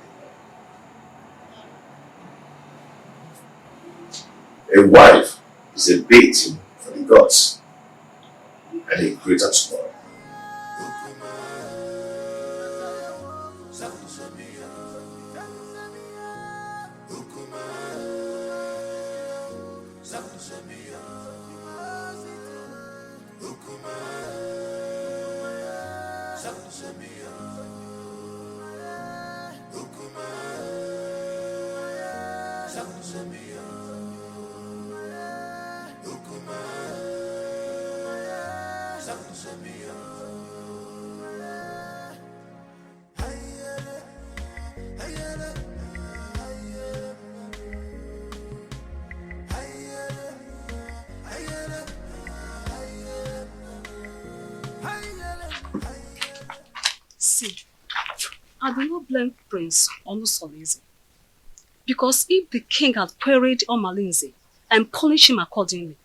A wife is a bait for the gods and a greater tomorrow. See, I do not blame Prince Onusoleze, because if the king had queried Omalinze and punished him accordingly,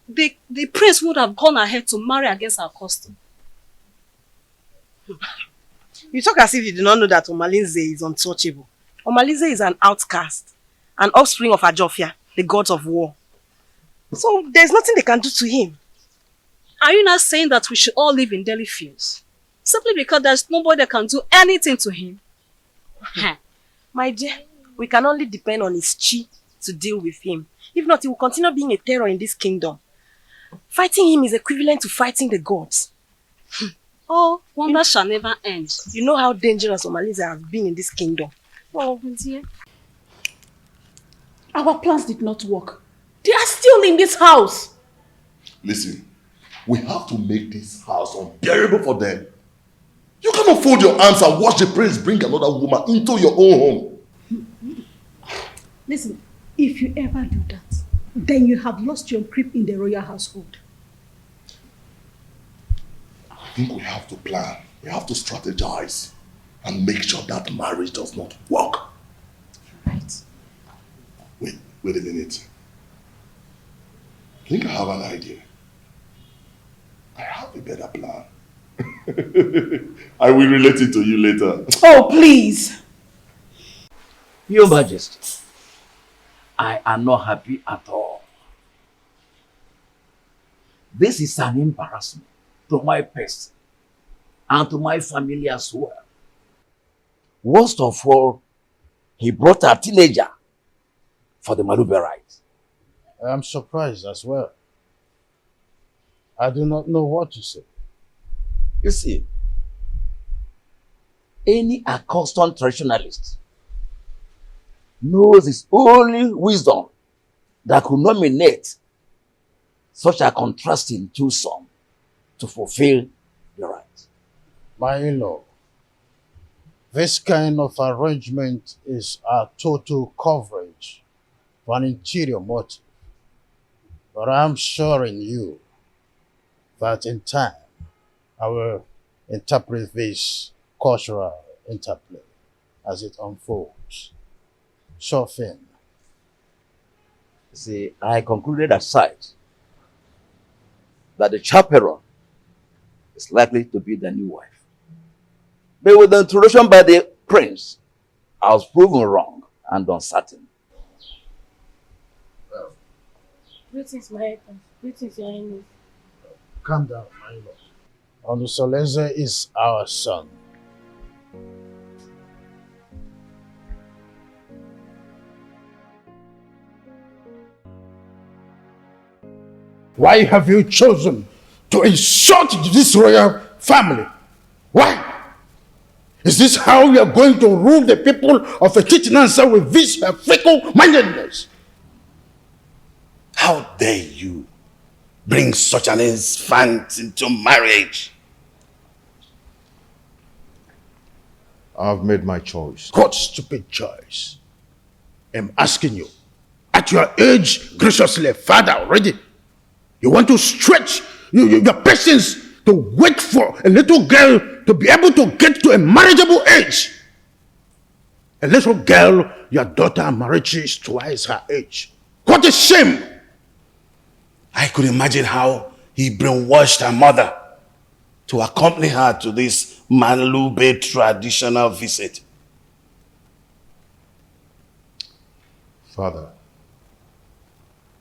the prince would have gone ahead to marry against our custom. You talk as if you do not know that Omalinze is untouchable. Omalinze is an outcast, an offspring of Ajofia, the gods of war. So there's nothing they can do to him. Are you not saying that we should all live in Delhi fields? Simply because there's nobody that can do anything to him? My dear, we can only depend on his chi to deal with him. If not, he will continue being a terror in this kingdom. Fighting him is equivalent to fighting the gods. Oh, wonder shall never end. You know how dangerous Omalinze has been in this kingdom. Oh, dear. Our plans did not work. They are still in this house. Listen, we have to make this house unbearable for them. You cannot fold your arms and watch the prince bring another woman into your own home. Listen, if you ever do that, then you have lost your grip in the royal household. I think we have to plan. We have to strategize and make sure that marriage does not work. Right. Wait a minute. I think I have an idea. I have a better plan. I will relate it to you later. Oh, please. Your Majesty, I am not happy at all. This is an embarrassment to my person and to my family as well. Worst of all, he brought a teenager for the Malube rite. I am surprised as well. I do not know what to say. You see, any accustomed traditionalist knows it's only wisdom that could nominate such a contrasting twosome to fulfill the right. My in-law, this kind of arrangement is a total coverage for an interior motive. But I'm assuring you that in time, I will interpret this cultural interplay as it unfolds. Sure thing. See, I concluded aside that the chaperone is likely to be the new wife. But with the introduction by the prince, I was proven wrong and uncertain. Greetings, my husband. Greetings, your highness. Calm down, my lord. Onusoleze is our son. Why have you chosen to insult this royal family? Why? Is this how you are going to rule the people of Etitinansa with this fickle-mindedness? How dare you bring such an infant into marriage? I've made my choice. What stupid choice? I'm asking you. At your age, graciously, father already, you want to stretch your patience to wait for a little girl to be able to get to a marriageable age. A little girl, your daughter Marichi is twice her age. What a shame! I could imagine how he brainwashed her mother to accompany her to this Manlube traditional visit. Father,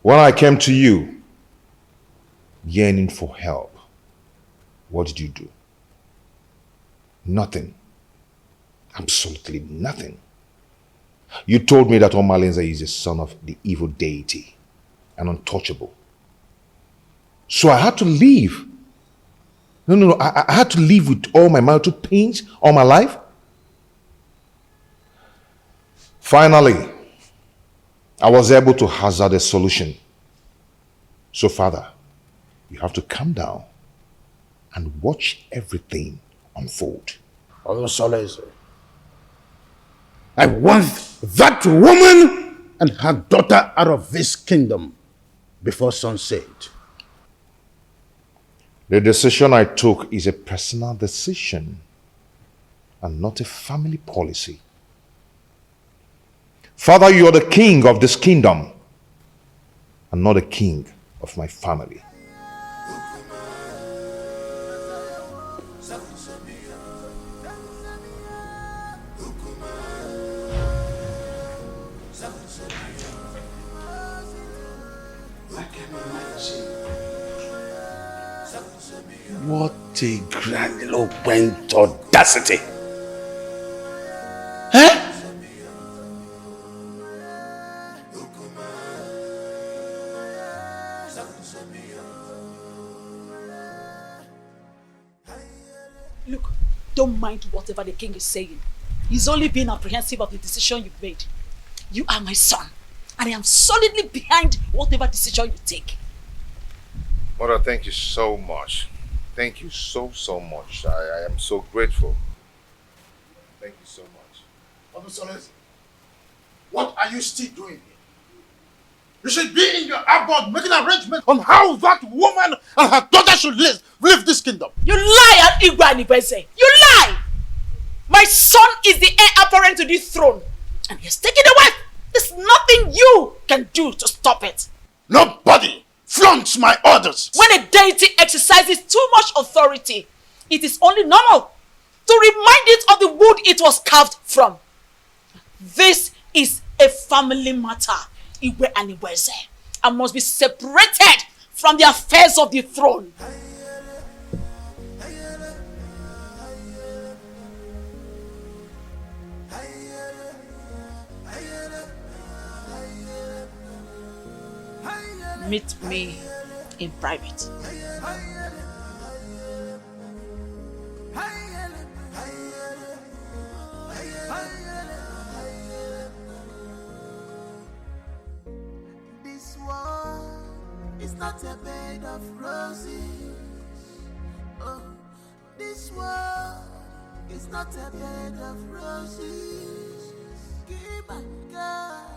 when I came to you yearning for help, what did you do? Nothing. Absolutely nothing. You told me that Omalenze is the son of the evil deity and untouchable. So I had to leave. No. I had to live with all my marital pains all my life. Finally, I was able to hazard a solution. So, Father, you have to calm down and watch everything unfold. Onusoleze, I want that woman and her daughter out of this kingdom before sunset. The decision I took is a personal decision and not a family policy. Father, you are the king of this kingdom and not the king of my family. What a grandiloquent audacity! Huh? Look, don't mind whatever the king is saying. He's only being apprehensive of the decision you've made. You are my son, and I am solidly behind whatever decision you take. Mother, thank you so much. Thank you so much. I am so grateful. Thank you so much. Odusolese, what are you still doing here? You should be in your abode making arrangements on how that woman and her daughter should live this kingdom. You lie, Igwe Anibese. You lie! My son is the heir apparent to this throne. And he has taken a wife. There's nothing you can do to stop it. Nobody flaunts my orders. When a deity exercises too much authority, it is only normal to remind it of the wood it was carved from. This is a family matter, Igwe Anibese, and must be separated from the affairs of the throne. Meet me in private. This world is not a bed of roses. Oh, this world is not a bed of roses. Give my God,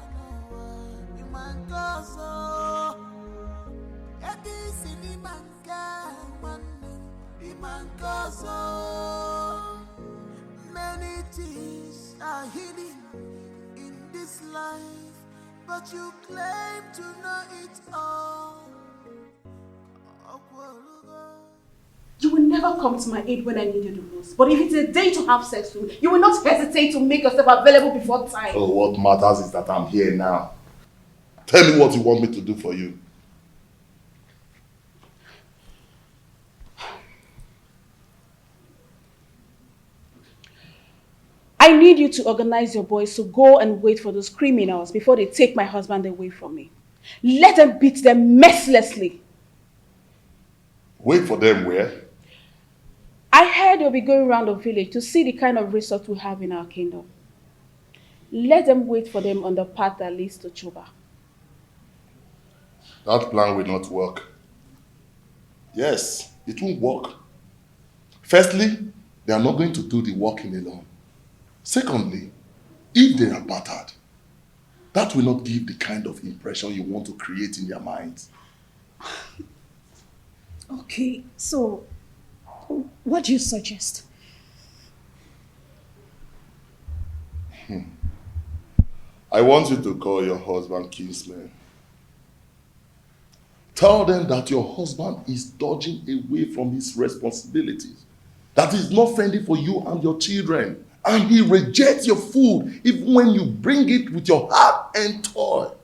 you my God, many things are hidden in this life, but you claim to know it all. You will never come to my aid when I need you the most. But if it's a day to have sex with, you will not hesitate to make yourself available before time. So what matters is that I'm here now. Tell me what you want me to do for you. I need you to organize your boys to go and wait for those criminals before they take my husband away from me. Let them beat them mercilessly. Wait for them where? I heard they'll be going around the village to see the kind of resort we have in our kingdom. Let them wait for them on the path that leads to Chuba. That plan will not work. Yes, it won't work. Firstly, they are not going to do the walking alone. Secondly, if they are battered, that will not give the kind of impression you want to create in their minds. Okay, so what do you suggest? I want you to call your husband kinsman. Tell them that your husband is dodging away from his responsibilities, that he's not friendly for you and your children, and he rejects your food even when you bring it with your heart and toil.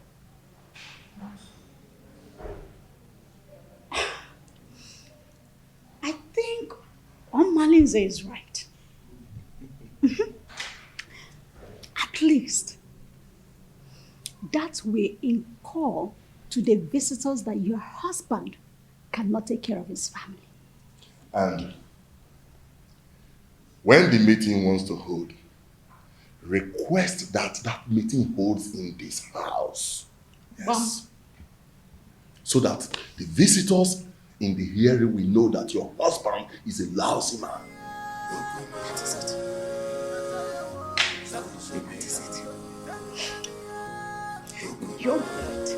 I think Malinze is right. At least that will incur to the visitors that your husband cannot take care of his family. And when the meeting wants to hold, request that that meeting holds in this house. Yes. So that the visitors in the hearing will know that your husband is a lousy man. That is it. You're right.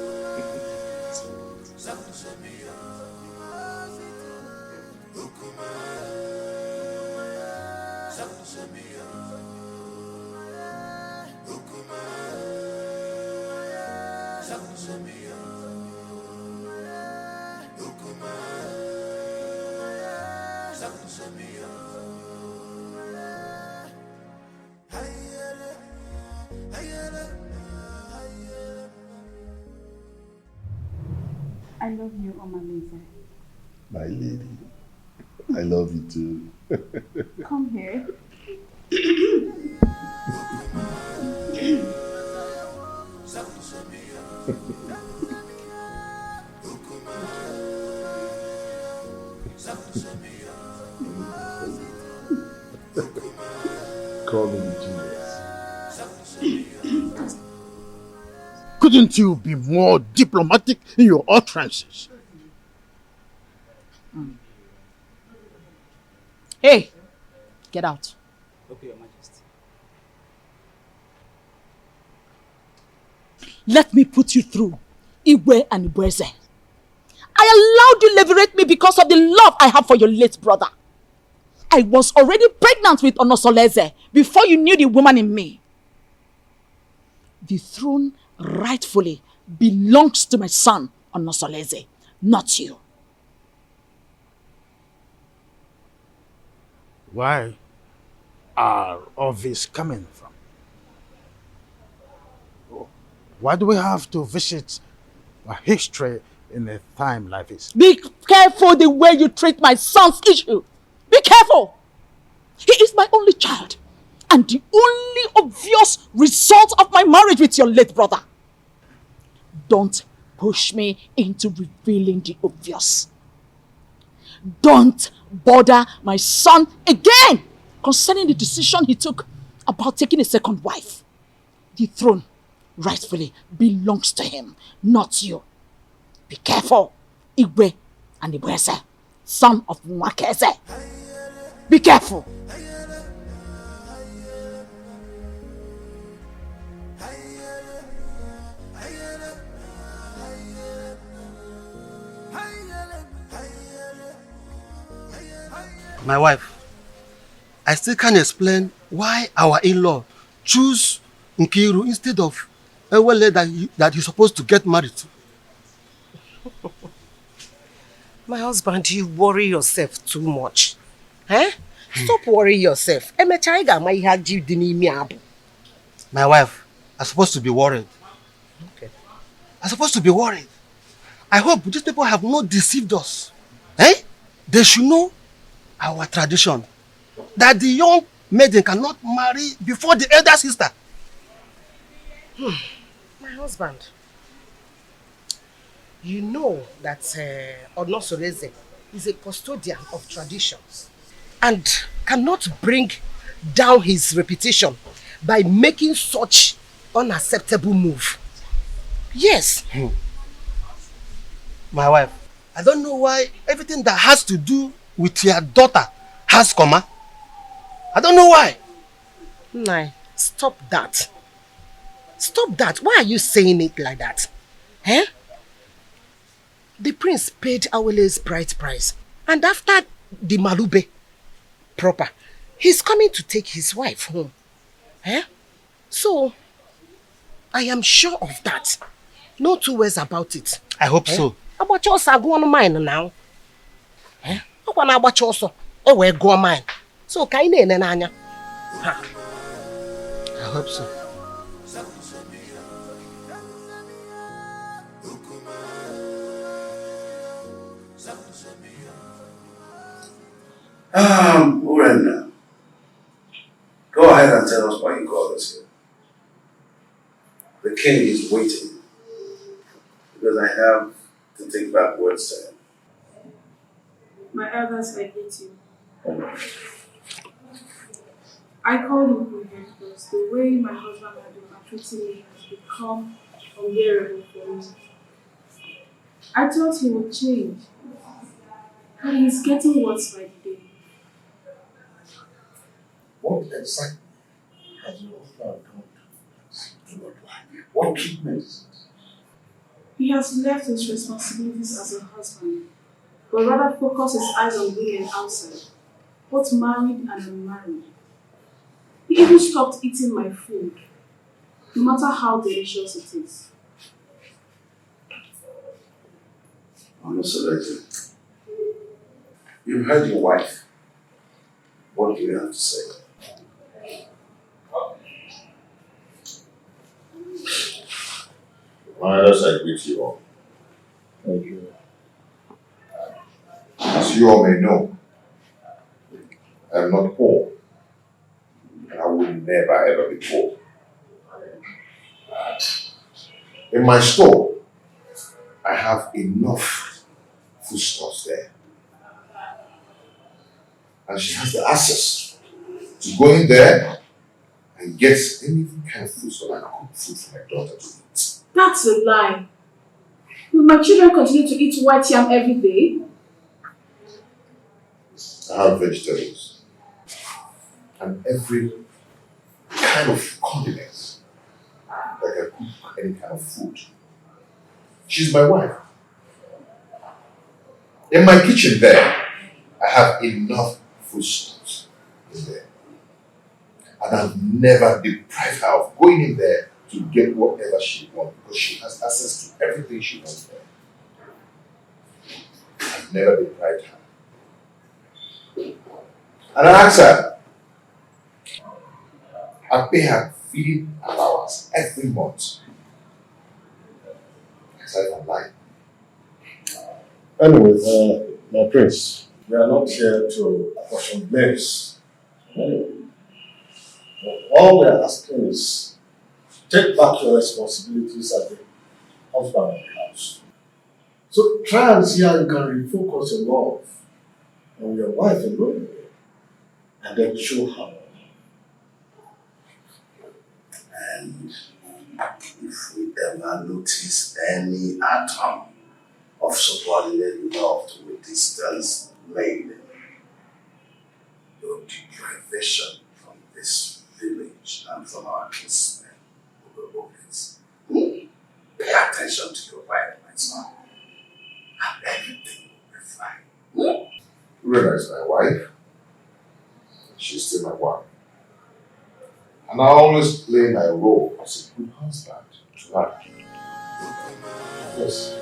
I love you, Omalize. My lady, I love you too. Come here. Call me Regina. Couldn't you be more diplomatic in your utterances? Hey, get out. Okay, Your Majesty. Let me put you through Igwe and Ibweze. I allowed you liberate me because of the love I have for your late brother. I was already pregnant with Onosoleze before you knew the woman in me. The throne rightfully belongs to my son, Onosoleze, not you. Where are all this coming from? Why do we have to visit a history in a time like this? Be careful the way you treat my son's issue. Be careful. He is my only child and the only obvious result of my marriage with your late brother. Don't push me into revealing the obvious. Don't bother my son again concerning the decision he took about taking a second wife. The throne rightfully belongs to him, not you. Be careful, Igwe and Ibweze, son of Mwakeze. Be careful. My wife, I still can't explain why our in-law choose Nkiru instead of Ewele that he's supposed to get married to. My husband, you worry yourself too much. Eh? Stop worrying yourself. My wife, I'm supposed to be worried. Okay. I'm supposed to be worried. I hope these people have not deceived us. Eh? They should know our tradition. That the young maiden cannot marry before the elder sister. My husband, you know that Onosoleze is a custodian of traditions and cannot bring down his reputation by making such unacceptable move. Yes. My wife, I don't know why everything that has to do with your daughter has comma. I don't know why. Nai, stop that. Stop that. Why are you saying it like that? Eh? The prince paid Awele's bride price. And after the Malube proper, he's coming to take his wife home. Eh? So, I am sure of that. No two ways about it. I hope so. About your go on mine now. Eh? About your so. We're go on mine. So, kaine nanya. I hope so. Urena, go ahead and tell us why you called us here. The king is waiting because I have to take back words to him. My elders, I hate you. I called him here because the way my husband had been treating me has become unbearable for me. I thought he would change, but he's getting worse by the day. What exactly has your husband done to your wife? What treatment is it? He has left his responsibilities as a husband, but rather focus his eyes on women outside, both married and unmarried. He even stopped eating my food, no matter how delicious it is. Onosoleze, you've heard your wife. What do you have to say? My elders, I greet you all. Thank you. As you all may know, I am not poor, and I will never ever be poor. In my store, I have enough foodstuffs there. And she has the access to go in there and get any kind of food so I can cook food for my daughter to eat. That's a lie. Will my children continue to eat white yam every day? I have vegetables. and every kind of condiments that can cook any kind of food. She's my wife. In my kitchen there, I have enough foodstuffs in there. And I've never deprived her of going in there to get whatever she wants because she has access to everything she wants there. I've never deprived her. And I ask her, I pay her feeding allowance every month. Aside from life. Anyway, my prince, we are not here to apportion blames. All we are asking is take back your responsibilities as the husband of the house. So try and see how you can refocus your love on your wife alone and then show her. And if we ever notice any atom of subordinate love to a distance made, your deprivation from this village and from our kinsmen will be obvious. Pay attention to your wife, my son, and everything will be fine. Rena is my wife. She's still my wife. And I always play my role as a good husband to her. Yes.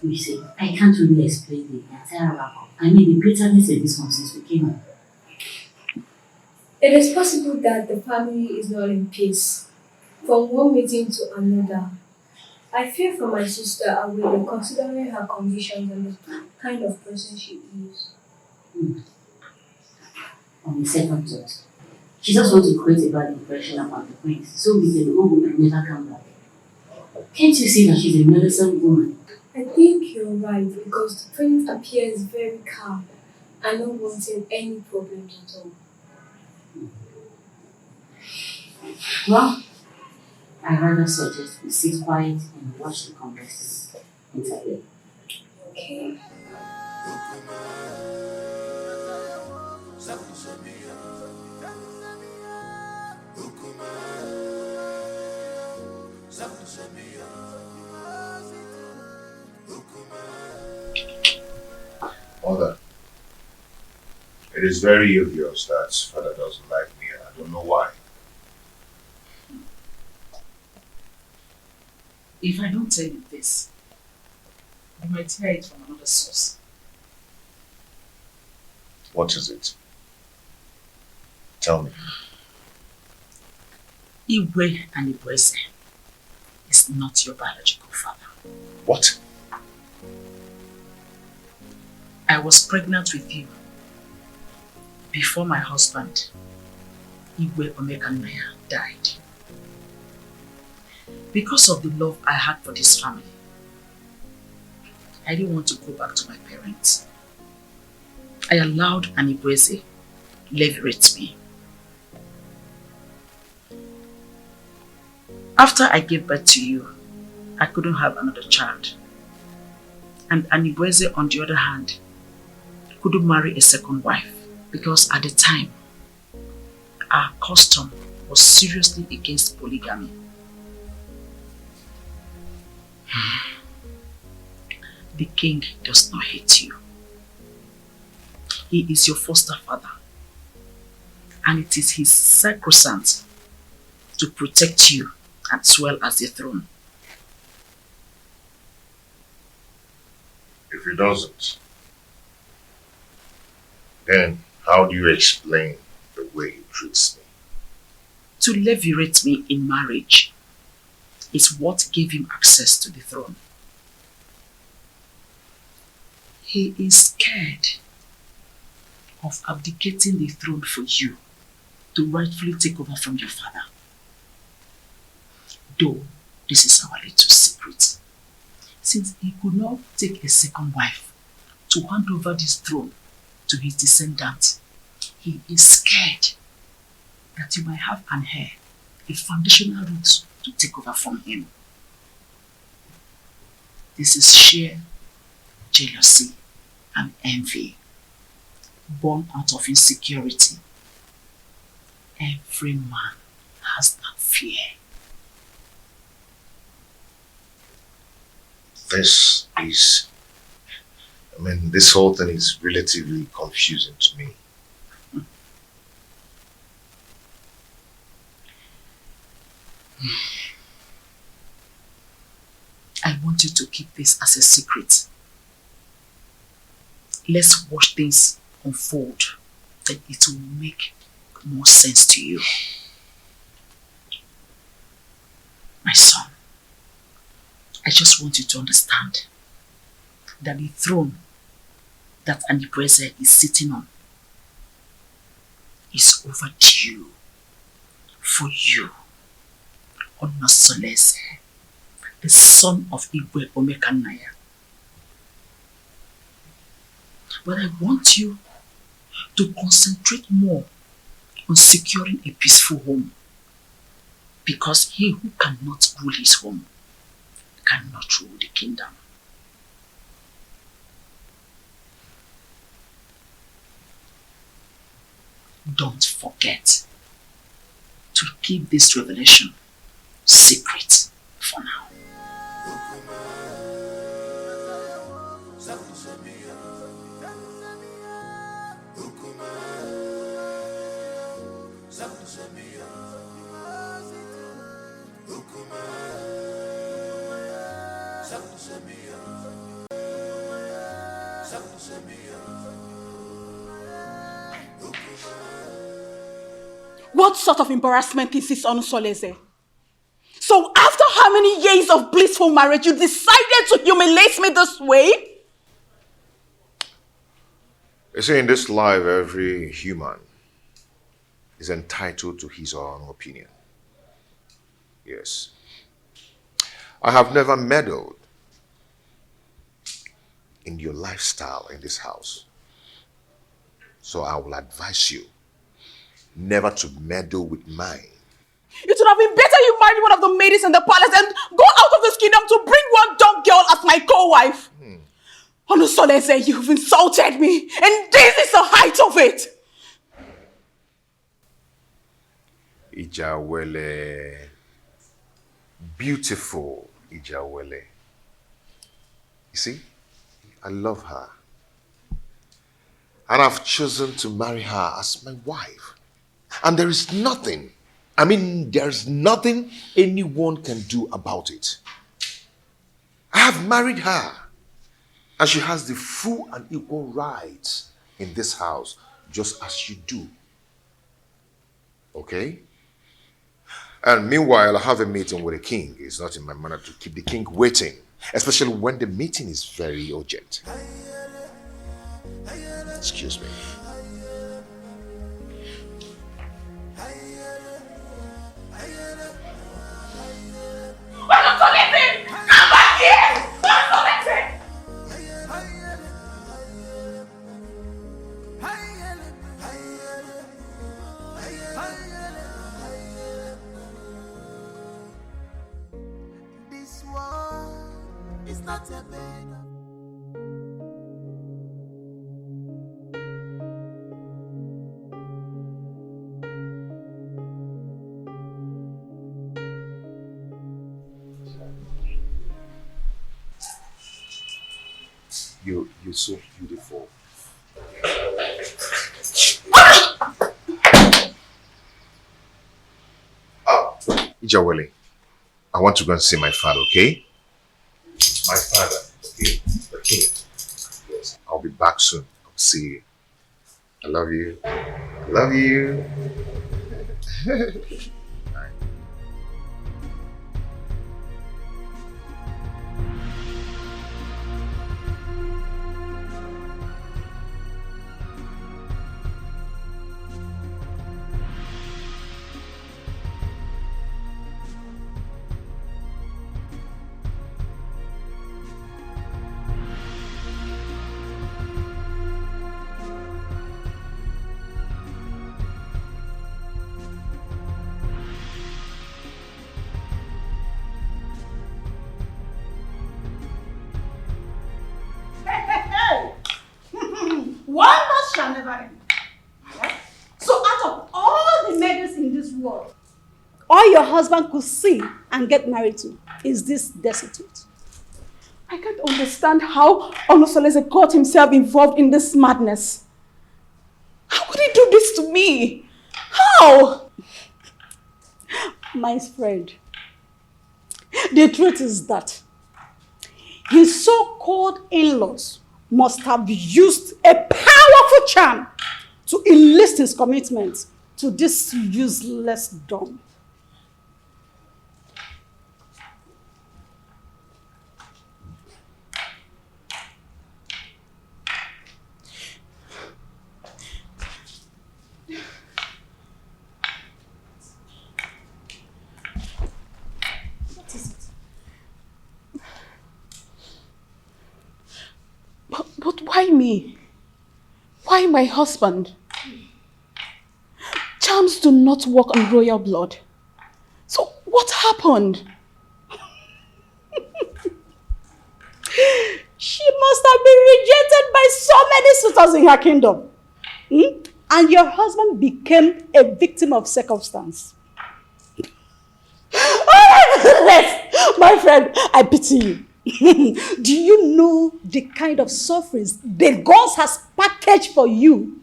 You see, I can't really explain the entire wrap-up. I mean, the bitterness in this one since we came up. It is possible that the family is not in peace. From one meeting to another, I fear for my sister and will be considering her conditions and the kind of person she is. On the second thought, she just wants to create a bad impression about the prince, so we can go home and never come back. Can't you see that she's a meddlesome woman? I think you're right because the prince appears very calm and not wanting any problems at all. Well, I rather suggest we sit quiet and watch the contestants interview. Okay. Mother, it is very obvious that father doesn't like me and I don't know why. If I don't tell you this, you might hear it from another source. What is it? Tell me. Igwe and Ibueze is not your biological father. What? I was pregnant with you before my husband, Igwe Omekanaya, died. Because of the love I had for this family, I didn't want to go back to my parents. I allowed Anibweze leverage me. After I gave birth to you, I couldn't have another child. And Anibweze, on the other hand, couldn't marry a second wife because at the time, our custom was seriously against polygamy. The king does not hate you. He is your foster father, and it is his sacrosanct to protect you as well as the throne. If he doesn't, then how do you explain the way he treats me? To levirate me in marriage is what gave him access to the throne. He is scared of abdicating the throne for you to rightfully take over from your father. Though this is our little secret, since he could not take a second wife to hand over this throne to his descendants, he is scared that you might have an heir, a foundational root to take over from him. This is sheer jealousy and envy, born out of insecurity. Every man has that fear. This whole thing is relatively confusing to me. I want you to keep this as a secret. Let's watch things unfold, then it will make more sense to you. My son, I just want you to understand that the throne that Anipreze is sitting on is overdue for you, Onosolese, the son of Igwe Omekanaya. But I want you to concentrate more on securing a peaceful home, because he who cannot rule his home cannot rule the kingdom. Don't forget to keep this revelation secret for now. What sort of embarrassment is this, Onusolese? So after how many years of blissful marriage, you decided to humiliate me this way? You see, in this life, every human is entitled to his or her own opinion. Yes. I have never meddled in your lifestyle in this house. So I will advise you never to meddle with mine. It would have been better you married one of the ladies in the palace and go out of this kingdom to bring one dumb girl as my co-wife. Onusolese, you've insulted me, and this is the height of it. Ijawele. Beautiful Ijawele. You see, I love her. And I've chosen to marry her as my wife. And there is nothing, there's nothing anyone can do about it. I have married her. And she has the full and equal rights in this house, just as you do. Okay? And meanwhile, I have a meeting with the king. It's not in my manner to keep the king waiting, especially when the meeting is very urgent. Excuse me. Come back here! This one is not a bed. You're so beautiful. Ijawele, I want to go and see my father, okay? My father, okay? The king. Yes, I'll be back soon. I'll see you. I love you. I love you. never end. Right? So out of all the maidens in this world, all your husband could see and get married to is this destitute. I can't understand how Onosolese got himself involved in this madness. How could he do this to me? How? My friend, the truth is that his so-called in-laws must have used a powerful charm to enlist his commitment to this useless dumb. What is it? But why me? Why my husband? Charms do not work on royal blood. So what happened? She must have been rejected by so many suitors in her kingdom. And your husband became a victim of circumstance. Oh my goodness! My friend, I pity you. Do you know the kind of sufferings the gods has packaged for you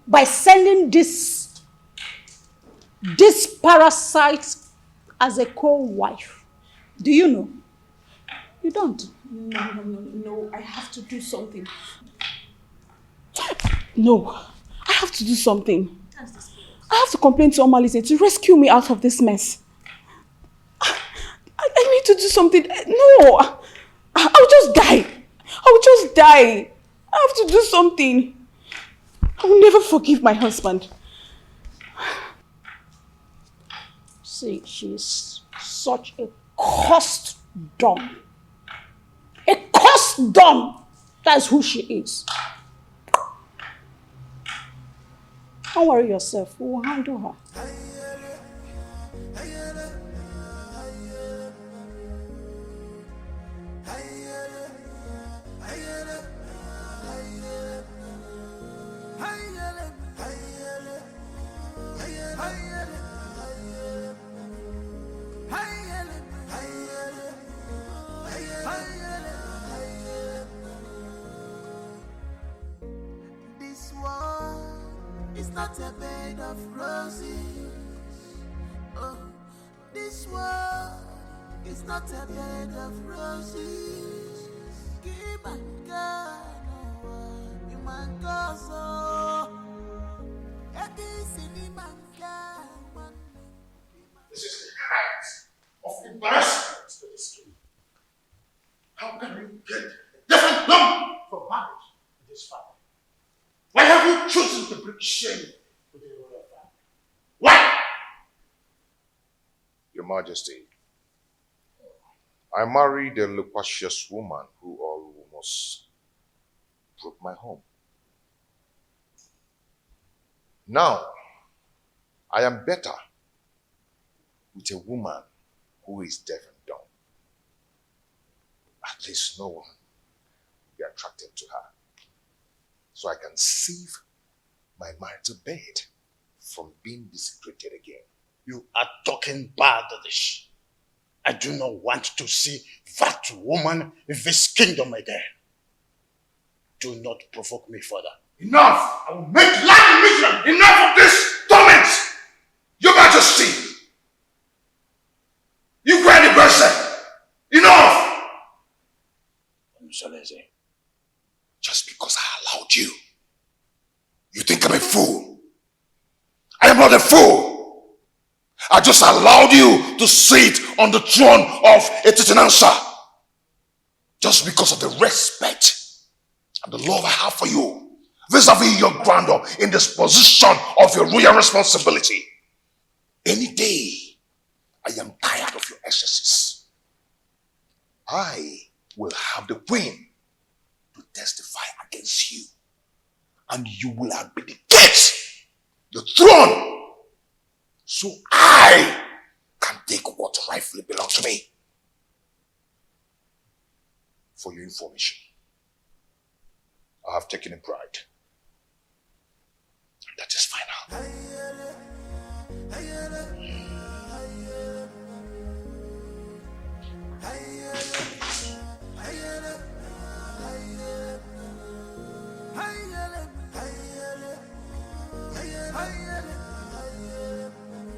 by sending this parasite as a co-wife? Do you know? You don't. No, I have to do something. No, I have to do something. I have to complain to Omalise to rescue me out of this mess. I need to do something. No, I'll just die. I'll just die. I have to do something. I will never forgive my husband. See, she's such a cursed dumb. A cursed dumb. That's who she is. Don't worry yourself. We will handle her. This world is not a bed of roses. Oh, this world is not a bed of roses. Give my God, you my God, so this is the height of embarrassment to this king. How can you get a different lump for marriage with this family? Why have you chosen to bring shame to the royal family? Why? Your Majesty, I married a loquacious woman who almost broke my home. Now, I am better with a woman who is deaf and dumb. At least no one will be attracted to her. So I can save my marital bed from being desecrated again. You are talking baddish. I do not want to see that woman in this kingdom again. Do not provoke me further. Enough! I will make life miserable! Enough of this torment! Your Majesty! You cry the person! Enough! Just because I allowed you, you think I'm a fool? I am not a fool! I just allowed you to sit on the throne of a Titanansa just because of the respect and the love I have for you vis-a-vis your grandeur in this position of your royal responsibility. Any day, I am tired of your excesses. I will have the queen to testify against you, and you will abdicate the throne so I can take what rightfully belongs to me. For your information, I have taken a bride. That is final.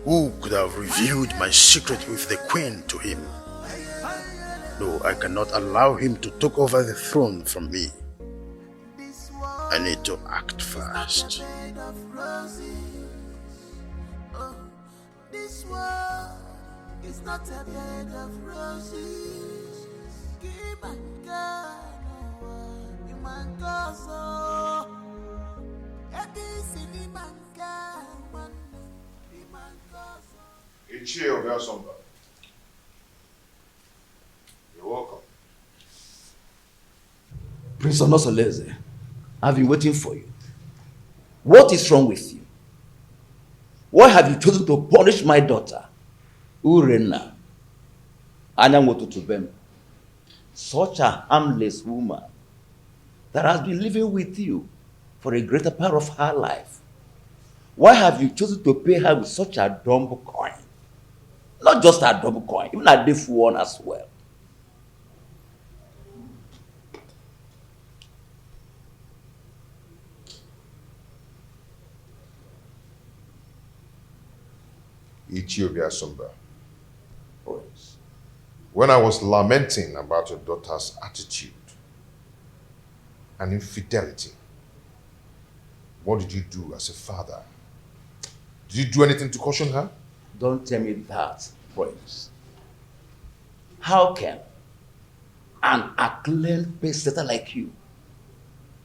Who could have revealed my secret with the queen to him? No, I cannot allow him to take over the throne from me. I need to act fast. This world is not a bed of roses. Give my God, you man gozo. Ichie Obiasomba. You're welcome. Prince Onosoleze, I've been waiting for you. What is wrong with you? Why have you chosen to punish my daughter, Urena, Anyanwotutubem, such a harmless woman that has been living with you for a greater part of her life? Why have you chosen to pay her with such a dumb coin? Not just a dumb coin, even a deaf one as well. Ichie Obiasomba. When I was lamenting about your daughter's attitude and infidelity, what did you do as a father? Did you do anything to caution her? Don't tell me that, Prince. How can an acclaimed pace-setter like you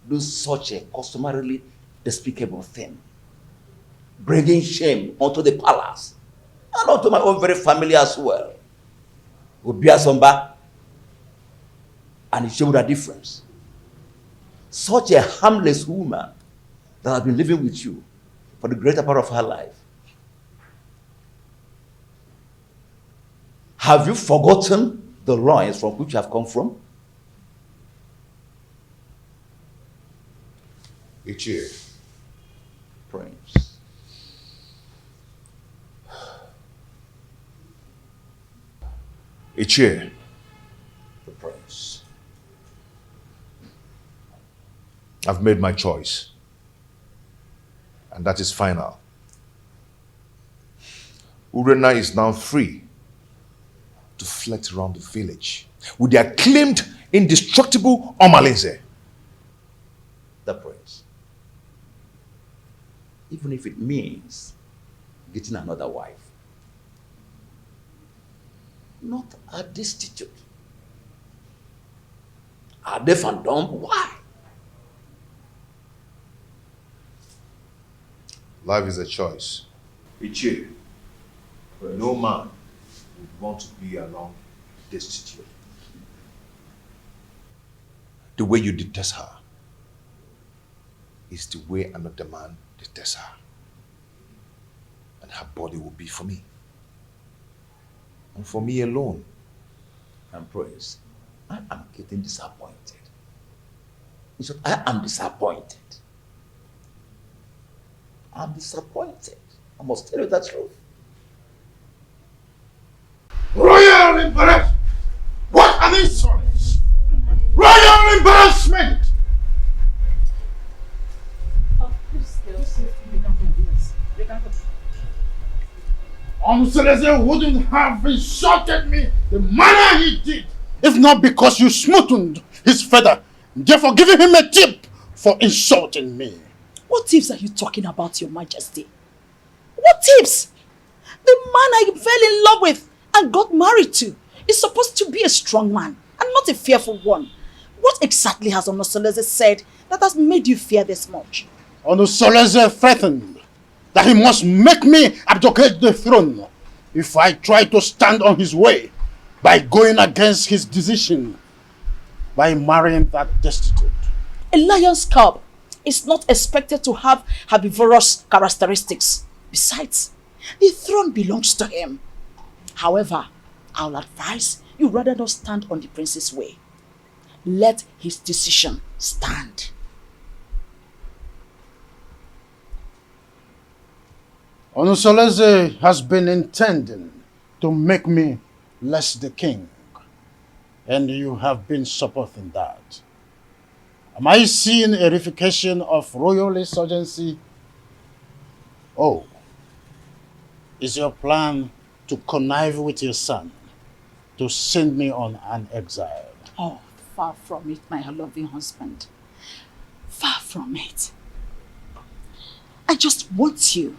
do such a customarily despicable thing? Bringing shame onto the palace and onto my own very family as well. Obiasomba, and it showed a difference. Such a harmless woman that has been living with you for the greater part of her life. Have you forgotten the loins from which you have come from? Ichie. Prince. Ichie. The prince. I've made my choice. And that is final. Urena is now free to flit around the village with the acclaimed, indestructible Omalinze. The prince. Even if it means getting another wife. Not a destitute. A deaf and dumb? Why? Life is a choice. Ichie, no man would want to be alone destitute. The way you detest her is the way another man detests her. And her body will be for me. And for me alone. And Prince, I am getting disappointed. In short, I am disappointed. I'm disappointed. I must tell you the truth. Royal embarrassment! What an insult! Royal embarrassment! Onosoleze wouldn't have insulted me the manner he did if not because you smoothened his feather, therefore giving him a tip for insulting me. What tips are you talking about, Your Majesty? What tips? The man I fell in love with and got married to is supposed to be a strong man and not a fearful one. What exactly has Onosoleze said that has made you fear this much? Onosoleze threatened that he must make me abdicate the throne if I try to stand on his way by going against his decision by marrying that destitute. A lion's cub is not expected to have herbivorous characteristics. Besides, the throne belongs to him. However, I'll advise you rather not stand on the prince's way. Let his decision stand. Onusoleze has been intending to make me less the king, and you have been supporting that. Am I seeing a reification of royal insurgency? Oh, is your plan to connive with your son to send me on an exile? Oh, far from it, my loving husband. Far from it. I just want you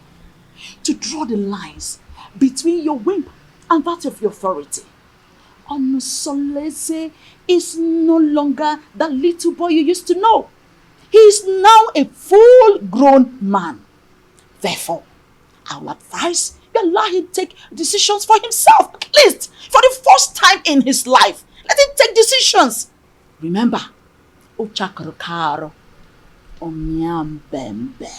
to draw the lines between your whim and that of your authority. Onusoleze is no longer the little boy you used to know. He is now a full-grown man. Therefore, I will advise you allow him to take decisions for himself, at least for the first time in his life. Let him take decisions. Remember, Ochakarokaro, Omiambembe.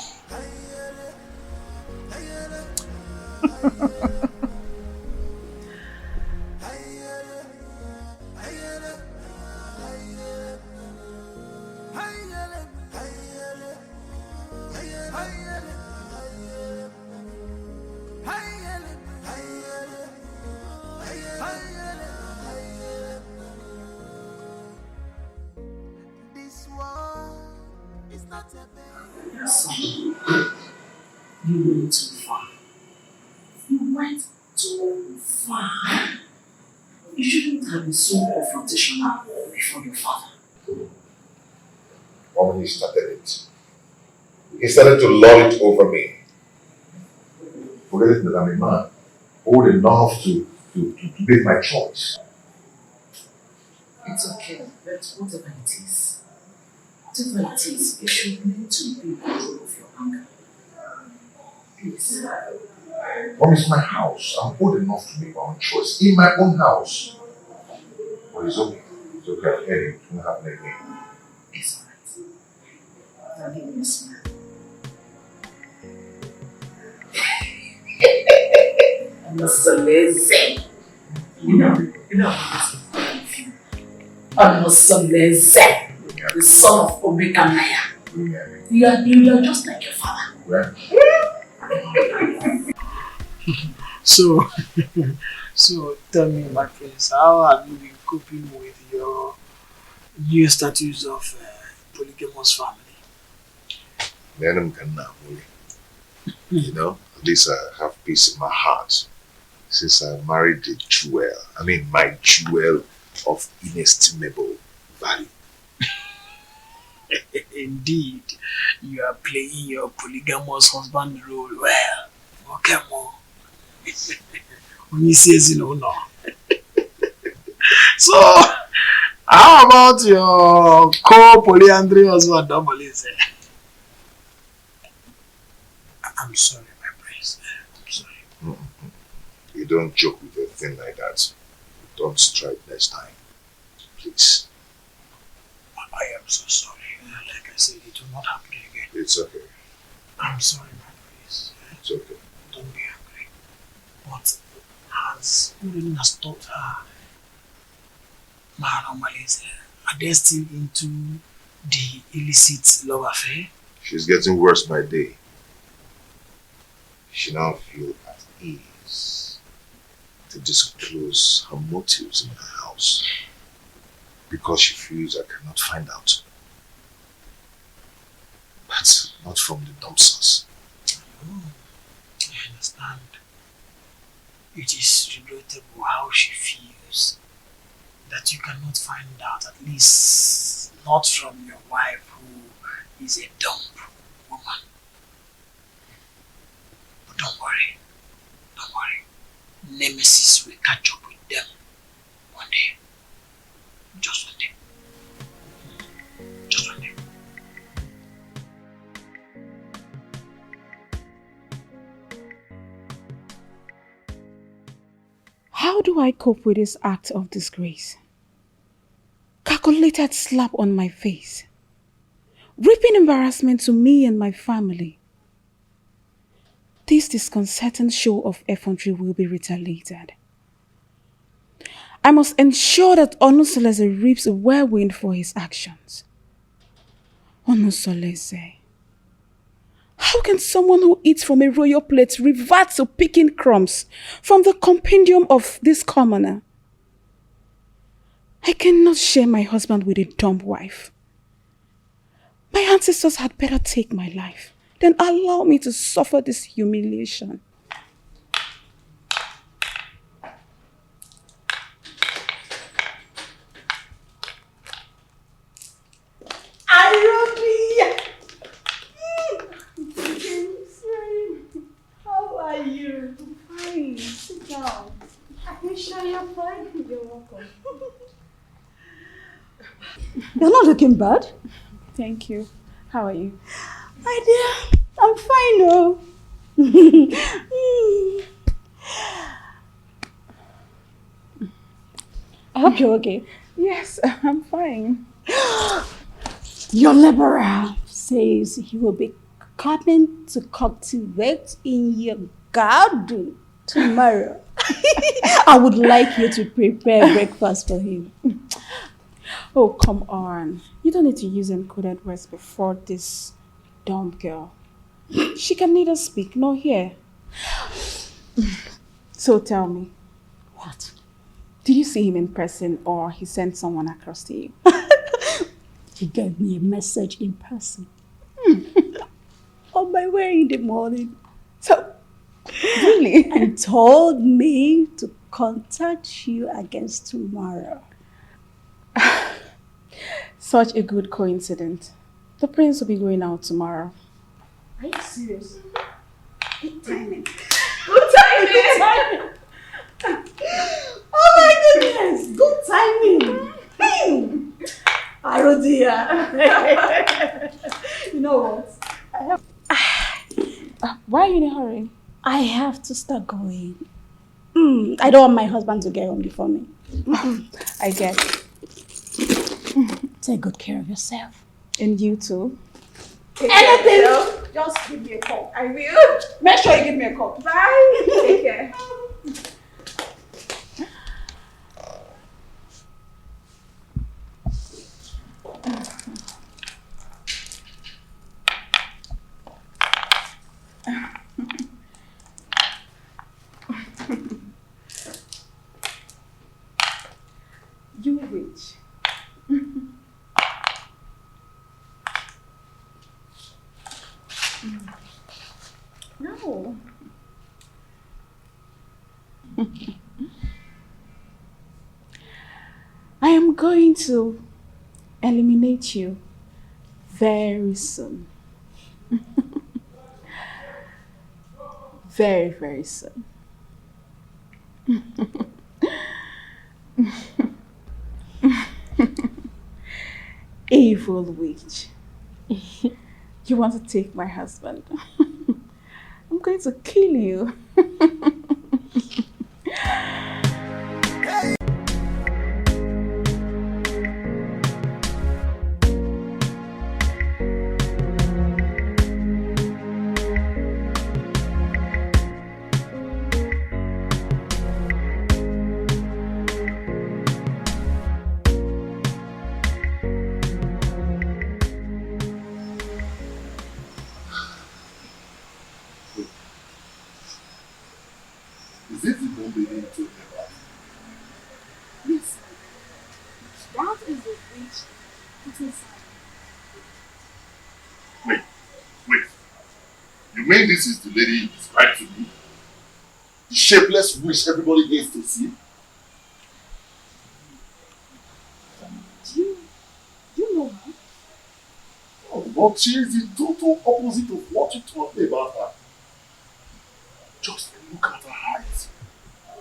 You went too far. You went too far. You shouldn't have been so confrontational before your father. When he started it, he started to lord it over me. Forgetting that I'm a man, old enough to make my choice. It's okay, but whatever it is, you should learn to be in control of your anger. Please. Mom, it's my house. I'm old enough to make my own choice in my own house. But it's okay. It's okay. Anything will happen again. It's alright. Now give me a smile. Onusoleze. You know, Onusoleze, the son of Obekanaya. You are just like your father. So tell me, my friends, how have you been coping with your new status of polygamous family? You know, at least I have peace in my heart since I married the jewel. I mean, my jewel of inestimable value. Indeed, you are playing your polygamous husband role well. Okay, more. When he says, no. So, how about your co-polyandry husband, Domolize? I'm sorry, my prince. I'm sorry. You don't joke with a thing like that. Don't strike next time. Please. I am so sorry. Like I said, it will not happen again. It's okay. I'm sorry, my prince. It's okay. Don't be angry. But has Urena stopped her Mahanomalize? Are they still into the illicit love affair? She's getting worse by day. She now feels at ease to disclose her motives in her house because she feels I cannot find out. But not from the dumpsters. Oh, I understand. It is regrettable how she feels that you cannot find out, at least not from your wife who is a dumb woman. But don't worry. Nemesis will catch up with them one day. Just one day. Just one day. How do I cope with this act of disgrace? Calculated slap on my face. Reaping embarrassment to me and my family. This disconcerting show of effrontery will be retaliated. I must ensure that Onusoleze reaps a whirlwind for his actions. Onusoleze, How can someone who eats from a royal plate revert to picking crumbs from the compendium of this commoner? I cannot share my husband with a dumb wife. My ancestors had better take my life than allow me to suffer this humiliation. How are you? I'm fine. Sit down. I'm sure you're fine. You're welcome. You're not looking bad. Thank you. How are you? My dear, I'm fine, oh. I hope you're okay. Yes, I'm fine. Your laborer says he will be coming to cultivate in your garden tomorrow. I would like you to prepare breakfast for him. Oh, come on. You don't need to use encoded words before this dumb girl. She can neither speak nor hear. So tell me. What? Did you see him in person or he sent someone across to you? He gave me a message in person. On my way in the morning. So, really? And told me to contact you against tomorrow. Such a good coincidence. The prince will be going out tomorrow. Are you serious? Good timing. Good timing! Oh my goodness! Good timing! Oh dear. You know what? Why are you in a hurry? I have to start going. I don't want my husband to get home before me. I get it. Take good care of yourself. And you too. Anything? Just give me a call. I will. Make sure you give me a call. Bye. Take care. You witch. No. I am going to eliminate you very soon. Very, very soon. Evil witch. You want to take my husband? I'm going to kill you. Is it the bomb baby you told me about? Yes. That is the witch put inside. Wait. You mean this is the lady you described to me? The shapeless witch everybody hates to see? Do you know her? Oh, but she is the total opposite of what you told me about her. Just look at her height,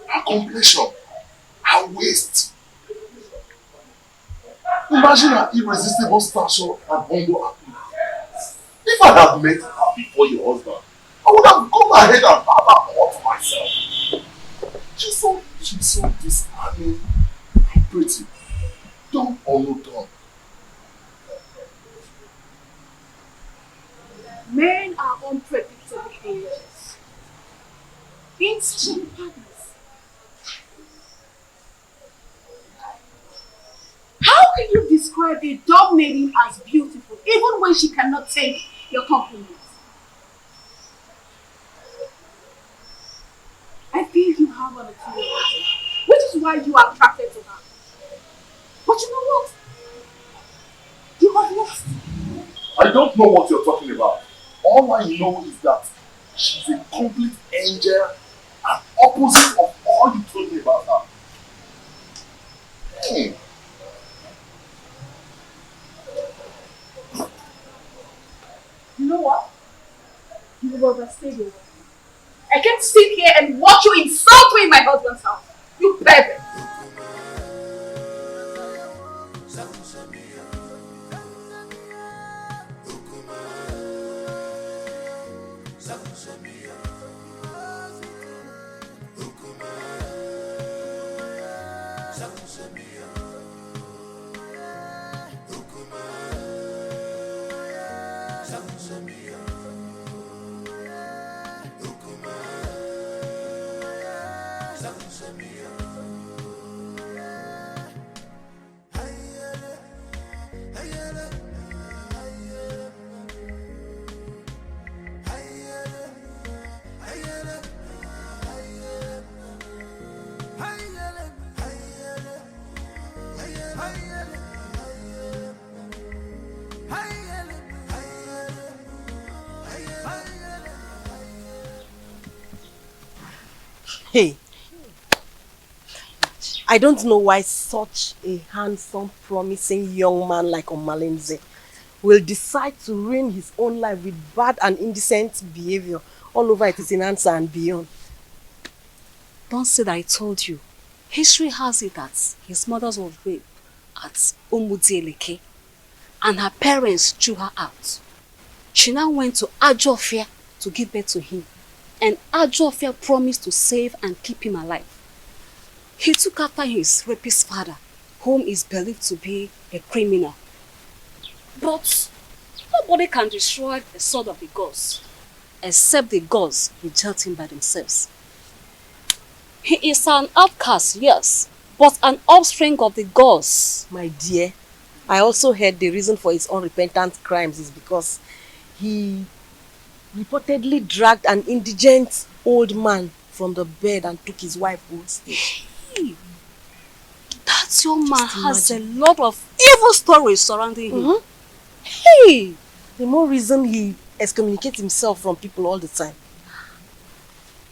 her complexion, her waist. Imagine her irresistible stature and humble appearance. If I had met her before your husband, I would have gone ahead and had her all to myself. She's so disarming and pretty. Dumb or no dumb. Men are unpredictable creatures. Insatiable partners. How can you describe a dumb maiden as beautiful even when she cannot take your compliments? why you are attracted to her. But you know what? You have lost. I don't know what you're talking about. All I know is that she's a complete angel and opposite of all you told me about her. Hey. You know what? You have overstayed your welcome. I can't sit here and watch you insult me in my husband's house. You pervert. Hey, I don't know why such a handsome, promising young man like Omalinze will decide to ruin his own life with bad and indecent behavior all over Etisinansa and beyond. Don't say that I told you. History has it that his mother was raped at Umudieleke and her parents threw her out. She now went to Ajofia to give birth to him, and Ajofia promised to save and keep him alive. He took after his rapist father, whom is believed to be a criminal. But nobody can destroy the sword of the gods, except the gods reject him by themselves. He is an outcast, yes, but an offspring of the gods. My dear, I also heard the reason for his unrepentant crimes is because he reportedly dragged an indigent old man from the bed and took his wife hostage. Hey, that young man has a lot of evil stories surrounding him. Hey, the more reason he excommunicates himself from people all the time.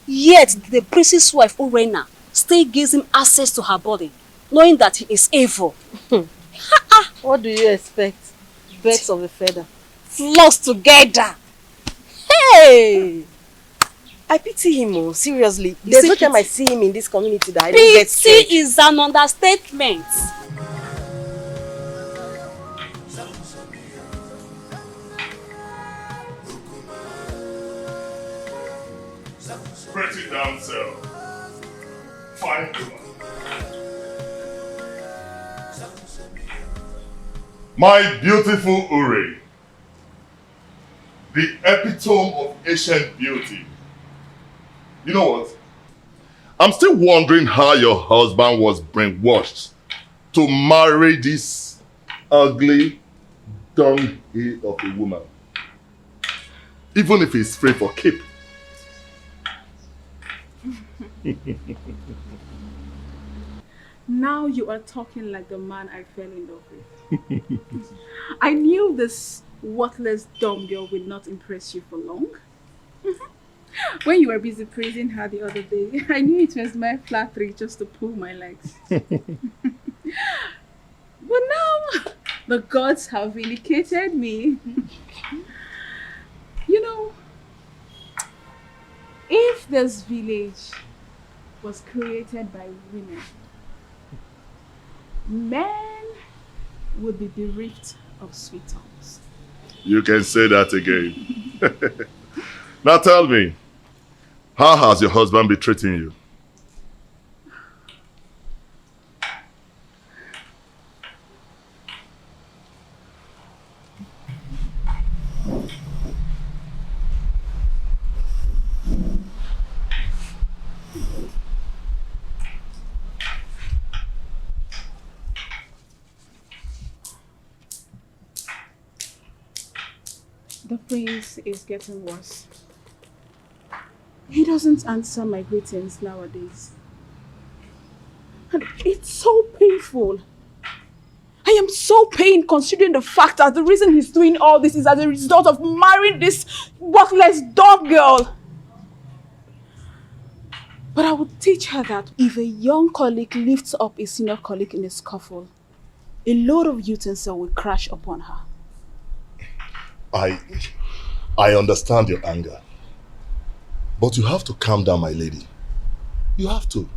Yet the priest's wife, Urena, still gives him access to her body, knowing that he is evil. What do you expect? Birds of a feather. Flocks together. Hey! I pity him, seriously. There's no time I see him in this community that I don't get scared. Pity is an understatement. Pretty damsel. Fine woman. My beautiful Uri, the epitome of ancient beauty. You know what? I'm still wondering how your husband was brainwashed to marry this ugly dunghill of a woman. Even if he's free for keep. Now you are talking like the man I fell in love with. I knew this worthless dumb girl would not impress you for long. When you were busy praising her the other day, I knew it was my flattery just to pull my legs. But now, the gods have vindicated me. You know, if this village was created by women, men would be bereft of sweet tongues. You can say that again. Now tell me, how has your husband been treating you? The prince is getting worse. He doesn't answer my greetings nowadays. And it's so painful. I am so pained considering the fact that the reason he's doing all this is as a result of marrying this worthless dog girl. But I would teach her that if a young colleague lifts up a senior colleague in a scuffle, a load of utensil will crash upon her. I understand your anger. But you have to calm down, my lady. You have to.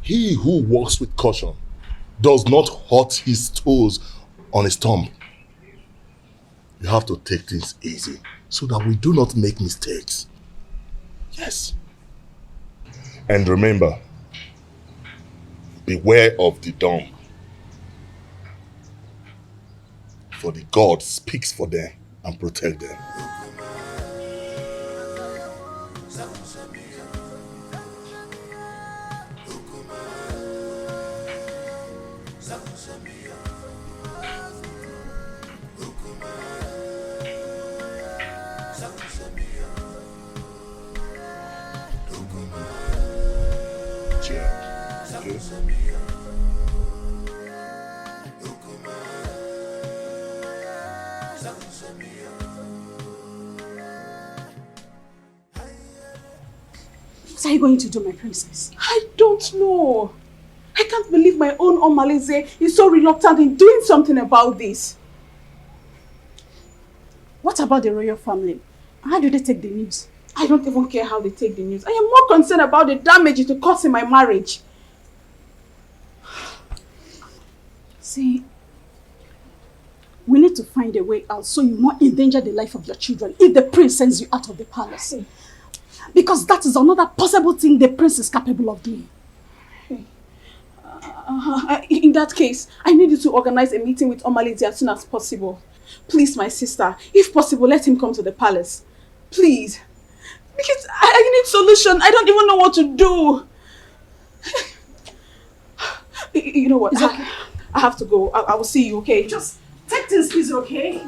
He who walks with caution does not hurt his toes on his thumb. You have to take things easy so that we do not make mistakes. Yes. And remember, beware of the dumb. For the God speaks for them and protect them. What are you going to do, my princess? I don't know. I can't believe my own Omalize is so reluctant in doing something about this. What about the royal family? How do they take the news? I don't even care how they take the news. I am more concerned about the damage it will cause in my marriage. See, we need to find a way out so you won't endanger the life of your children if the prince sends you out of the palace. Because that is another possible thing the prince is capable of doing. In that case, I need you to organize a meeting with Omalize as soon as possible. Please, my sister, if possible, let him come to the palace. Please. Because I need solution. I don't even know what to do. You know what? I have to go. I will see you, okay? Just take things easy, okay?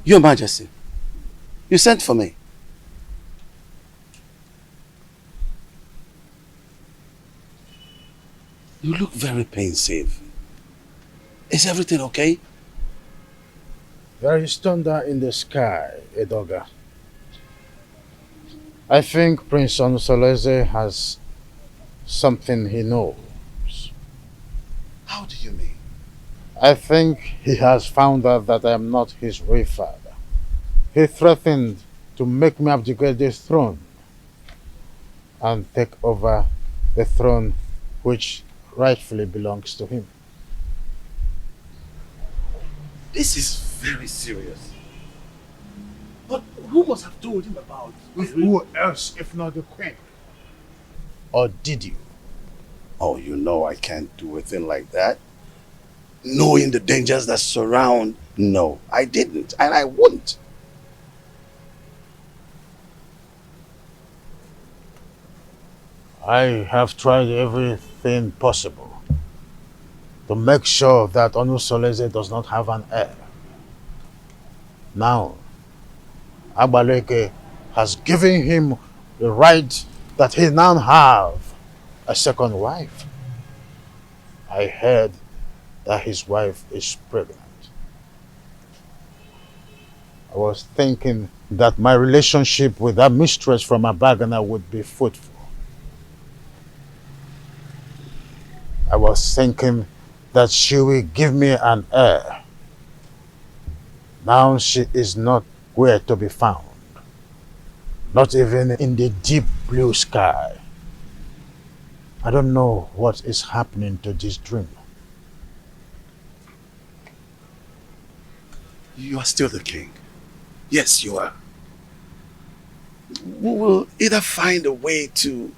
Your Majesty, you sent for me. You look very pensive. Is everything okay? There is thunder in the sky, Edoga. I think Prince Onusoleze has something he knows. How do you mean? I think he has found out that I am not his real father. He threatened to make me abdicate the throne and take over the throne which rightfully belongs to him. This is very serious. But who must have told him about it? Who else if not the queen? Or did you? Oh, you know I can't do a thing like that. Knowing the dangers that surround, no, I didn't, and I wouldn't. I have tried everything possible to make sure that Onusoleze does not have an heir. Now, Agbaleke has given him the right that he now have a second wife. I heard that his wife is pregnant. I was thinking that my relationship with that mistress from Abagana would be fruitful. I was thinking that she will give me an heir. Now she is not where to be found. Not even in the deep blue sky. I don't know what is happening to this dream. You are still the king. Yes, you are. We will either find a way to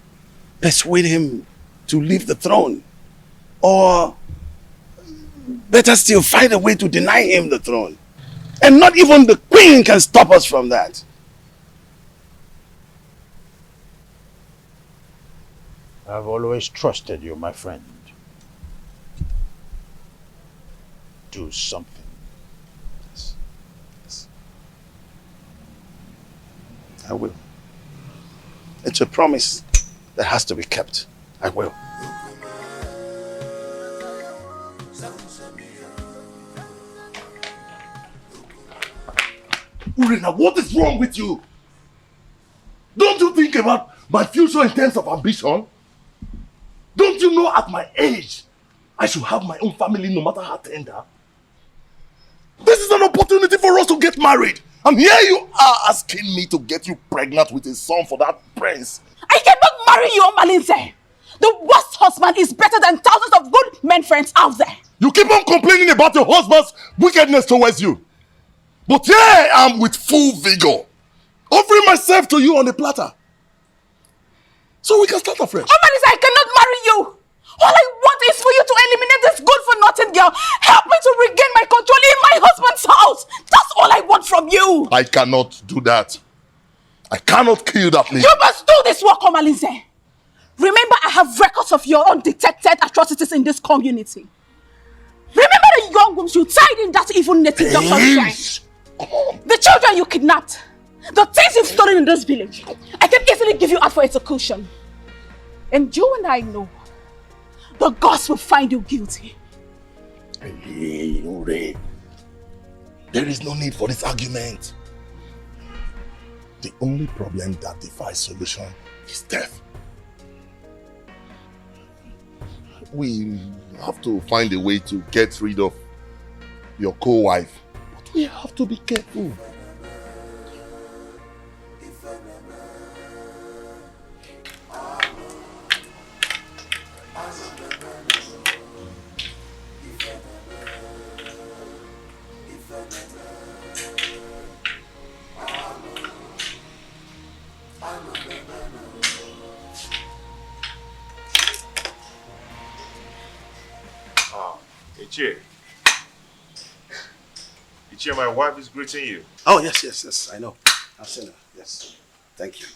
persuade him to leave the throne, or better still, find a way to deny him the throne. And not even the queen can stop us from that. I've always trusted you, my friend. Do something. Yes. I will. It's a promise that has to be kept. I will. Urena, what is wrong with you? Don't you think about my future in terms of ambition? Don't you know at my age, I should have my own family no matter how tender? This is an opportunity for us to get married. And here you are asking me to get you pregnant with a son for that prince. I cannot marry you, Malinze. The worst husband is better than thousands of good men friends out there. You keep on complaining about your husband's wickedness towards you. But here I am with full vigor, offering myself to you on a platter. So we can start afresh. Oh, Malinze, I cannot marry you. All I want is for you to eliminate this good-for-nothing girl. Help me to regain my control in my husband's house. That's all I want from you. I cannot do that. I cannot kill that lady. You must do this work, Malinze. Remember, I have records of your undetected atrocities in this community. Remember the young ones you tied in that evil native doctor's shrine. The children you kidnapped. The things you've stolen in this village. I can easily give you out for execution. And you and I know the gods will find you guilty. Hey, Ure. There is no need for this argument. The only problem that defies solution is death. We have to find a way to get rid of your co-wife. But we have to be careful. Ichie, my wife is greeting you. Oh, yes, I know. I've seen her, yes. Thank you.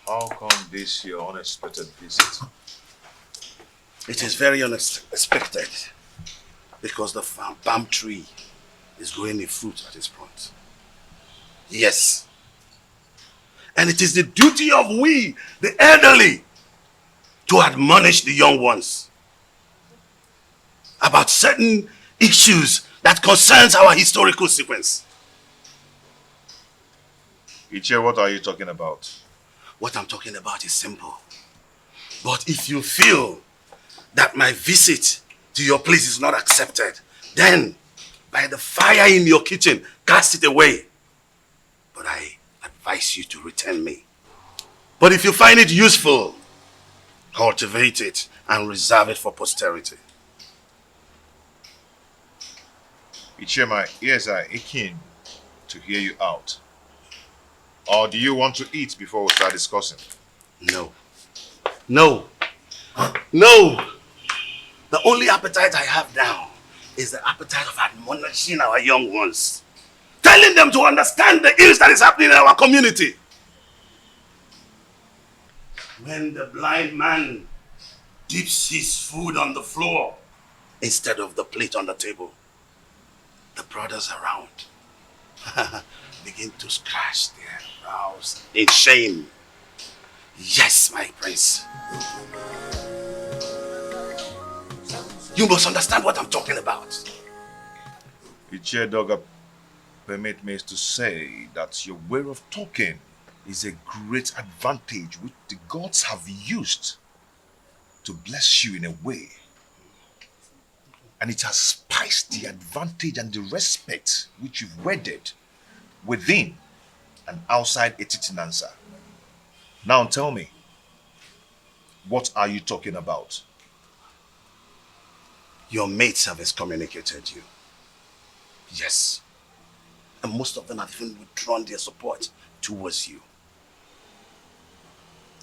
How come this your unexpected visit? It is very unexpected because the palm tree is growing a fruit at its front. Yes. And it is the duty of we, the elderly, to admonish the young ones about certain issues that concerns our historical sequence. Ichie, what are you talking about? What I'm talking about is simple. But if you feel that my visit to your place is not accepted, then by the fire in your kitchen, cast it away. But I advise you to return me. But if you find it useful, cultivate it and reserve it for posterity. Ichie, my ears are aching to hear you out. Or do you want to eat before we start discussing? No. No. No. The only appetite I have now is the appetite of admonishing our young ones. Telling them to understand the ills that is happening in our community. When the blind man dips his food on the floor instead of the plate on the table, the brothers around begin to scratch their brows in shame. Yes, my prince. You must understand what I'm talking about. Ichie Doga, permit me to say that your way of talking is a great advantage which the gods have used to bless you in a way. And it has spiced the advantage and the respect which you've wedded within and outside Etitinansa. Now tell me, what are you talking about? Your mates have excommunicated you. Yes. And most of them have even withdrawn their support towards you.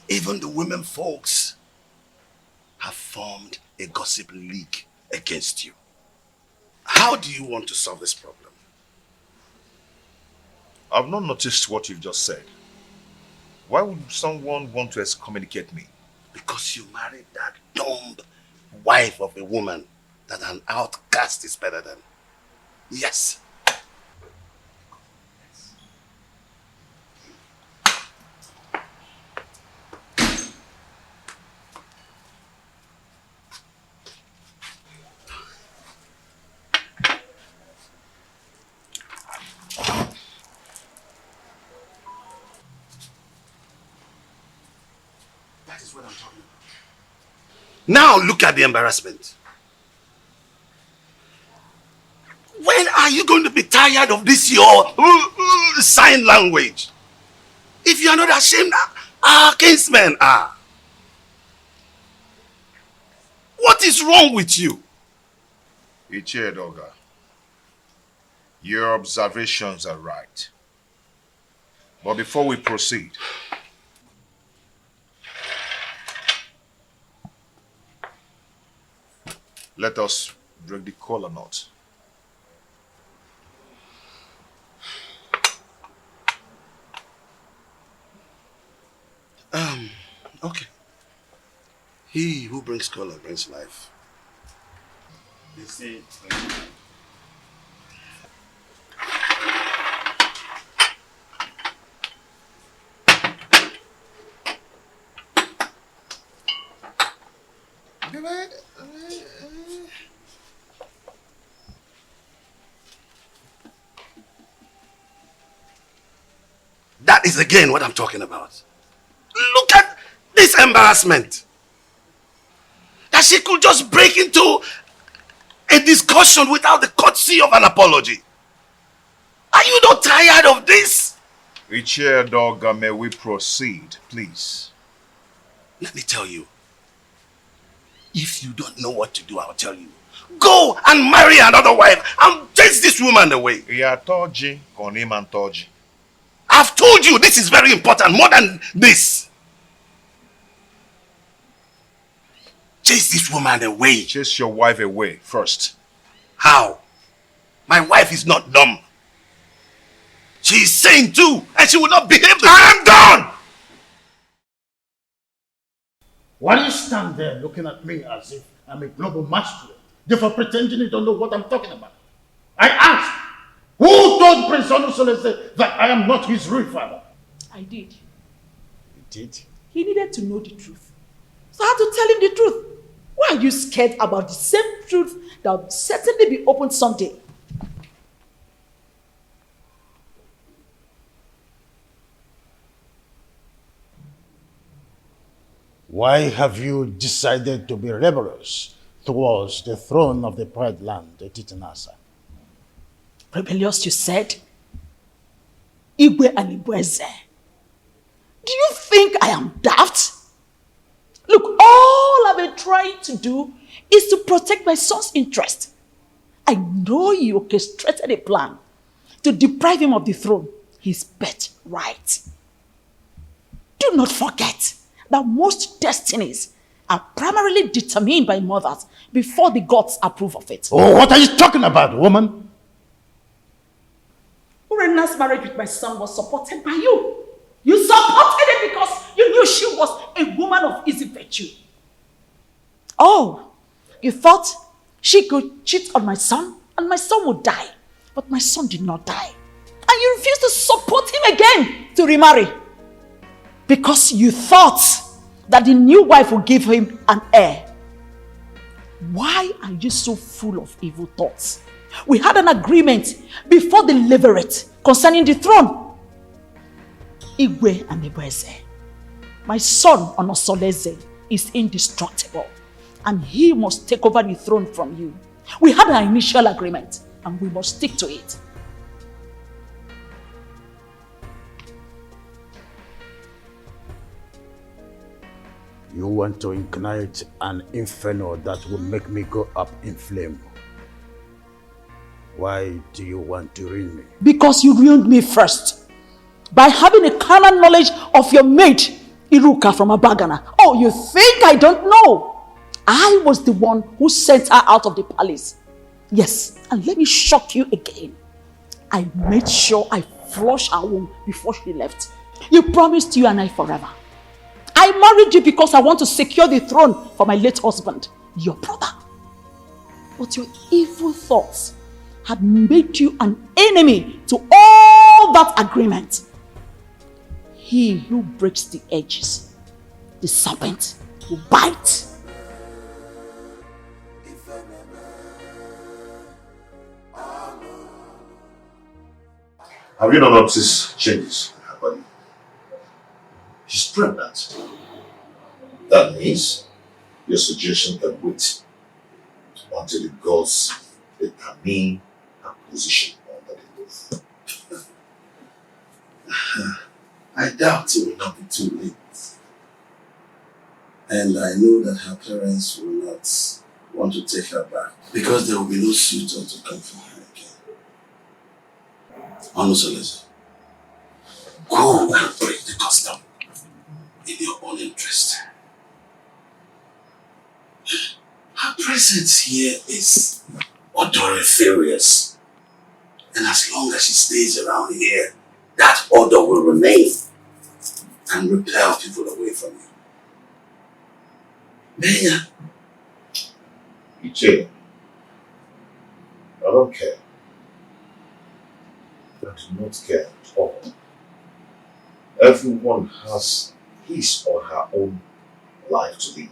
Even the women folks have formed a gossip league against you. How do you want to solve this problem? I've not noticed what you've just said. Why would someone want to excommunicate me? Because you married that dumb wife of a woman that an outcast is better than. Yes. That is what I'm talking about. Now look at the embarrassment. When are you going to be tired of this your sign language? If you are not ashamed, our kinsmen are. What is wrong with you? Ichie Doga, your observations are right. But before we proceed, let us break the kola knot. Okay. He who brings color brings life. You see. That is again what I'm talking about. Look at this embarrassment. That she could just break into a discussion without the courtesy of an apology. Are you not tired of this? Ichie Doga, may we proceed, please? Let me tell you. If you don't know what to do, I'll tell you. Go and marry another wife and chase this woman away. I've told you this is very important, more than this. Chase this woman away. Chase your wife away first. How? My wife is not dumb. She is sane too, and she will not behave the I am done! Why do you stand there looking at me as if I'm a global master, therefore pretending you don't know what I'm talking about? I asked, who told Prince Onusolese that I am not his real father? I did. You did? He needed to know the truth. So I had to tell him the truth. Why are you scared about the same truth that will certainly be opened someday? Why have you decided to be rebellious towards the throne of the Pride Land, the Titanasa? Rebellious, you said? Igwe and Ibueze. Do you think I am daft? Look, all I've been trying to do is to protect my son's interest. I know you orchestrated a plan to deprive him of the throne, his birthright. Do not forget that most destinies are primarily determined by mothers before the gods approve of it. Oh, what are you talking about, woman? Urena's marriage with my son was supported by you. You supported it because you knew she was a woman of easy virtue. Oh, you thought she could cheat on my son and my son would die. But my son did not die. And you refused to support him again to remarry. Because you thought that the new wife would give him an heir. Why are you so full of evil thoughts? We had an agreement before the levirate concerning the throne. Igwe and Ibueze. My son Onosoleze is indestructible and he must take over the throne from you. We had an initial agreement and we must stick to it. You want to ignite an inferno that will make me go up in flame. Why do you want to ruin me? Because you ruined me first. By having a carnal knowledge of your maid, Iruka from Abagana. Oh, you think I don't know? I was the one who sent her out of the palace. Yes, and let me shock you again. I made sure I flushed her womb before she left. You promised you and I forever. I married you because I want to secure the throne for my late husband, your brother. But your evil thoughts had made you an enemy to all that agreement. He who breaks the edges, the serpent will bite. Have you not noticed changes in her body? She's pregnant. That means your suggestion can wait until the gods determine her position under the roof. I doubt it will not be too late. And I know that her parents will not want to take her back because there will be no suitor to come for her again. Onusolese, go and break the custom in your own interest. Her presence here is odoriferous. And as long as she stays around here, that odor will remain and repel people away from you. Maya. Iche, I don't care. I do not care at all. Everyone has his or her own life to live.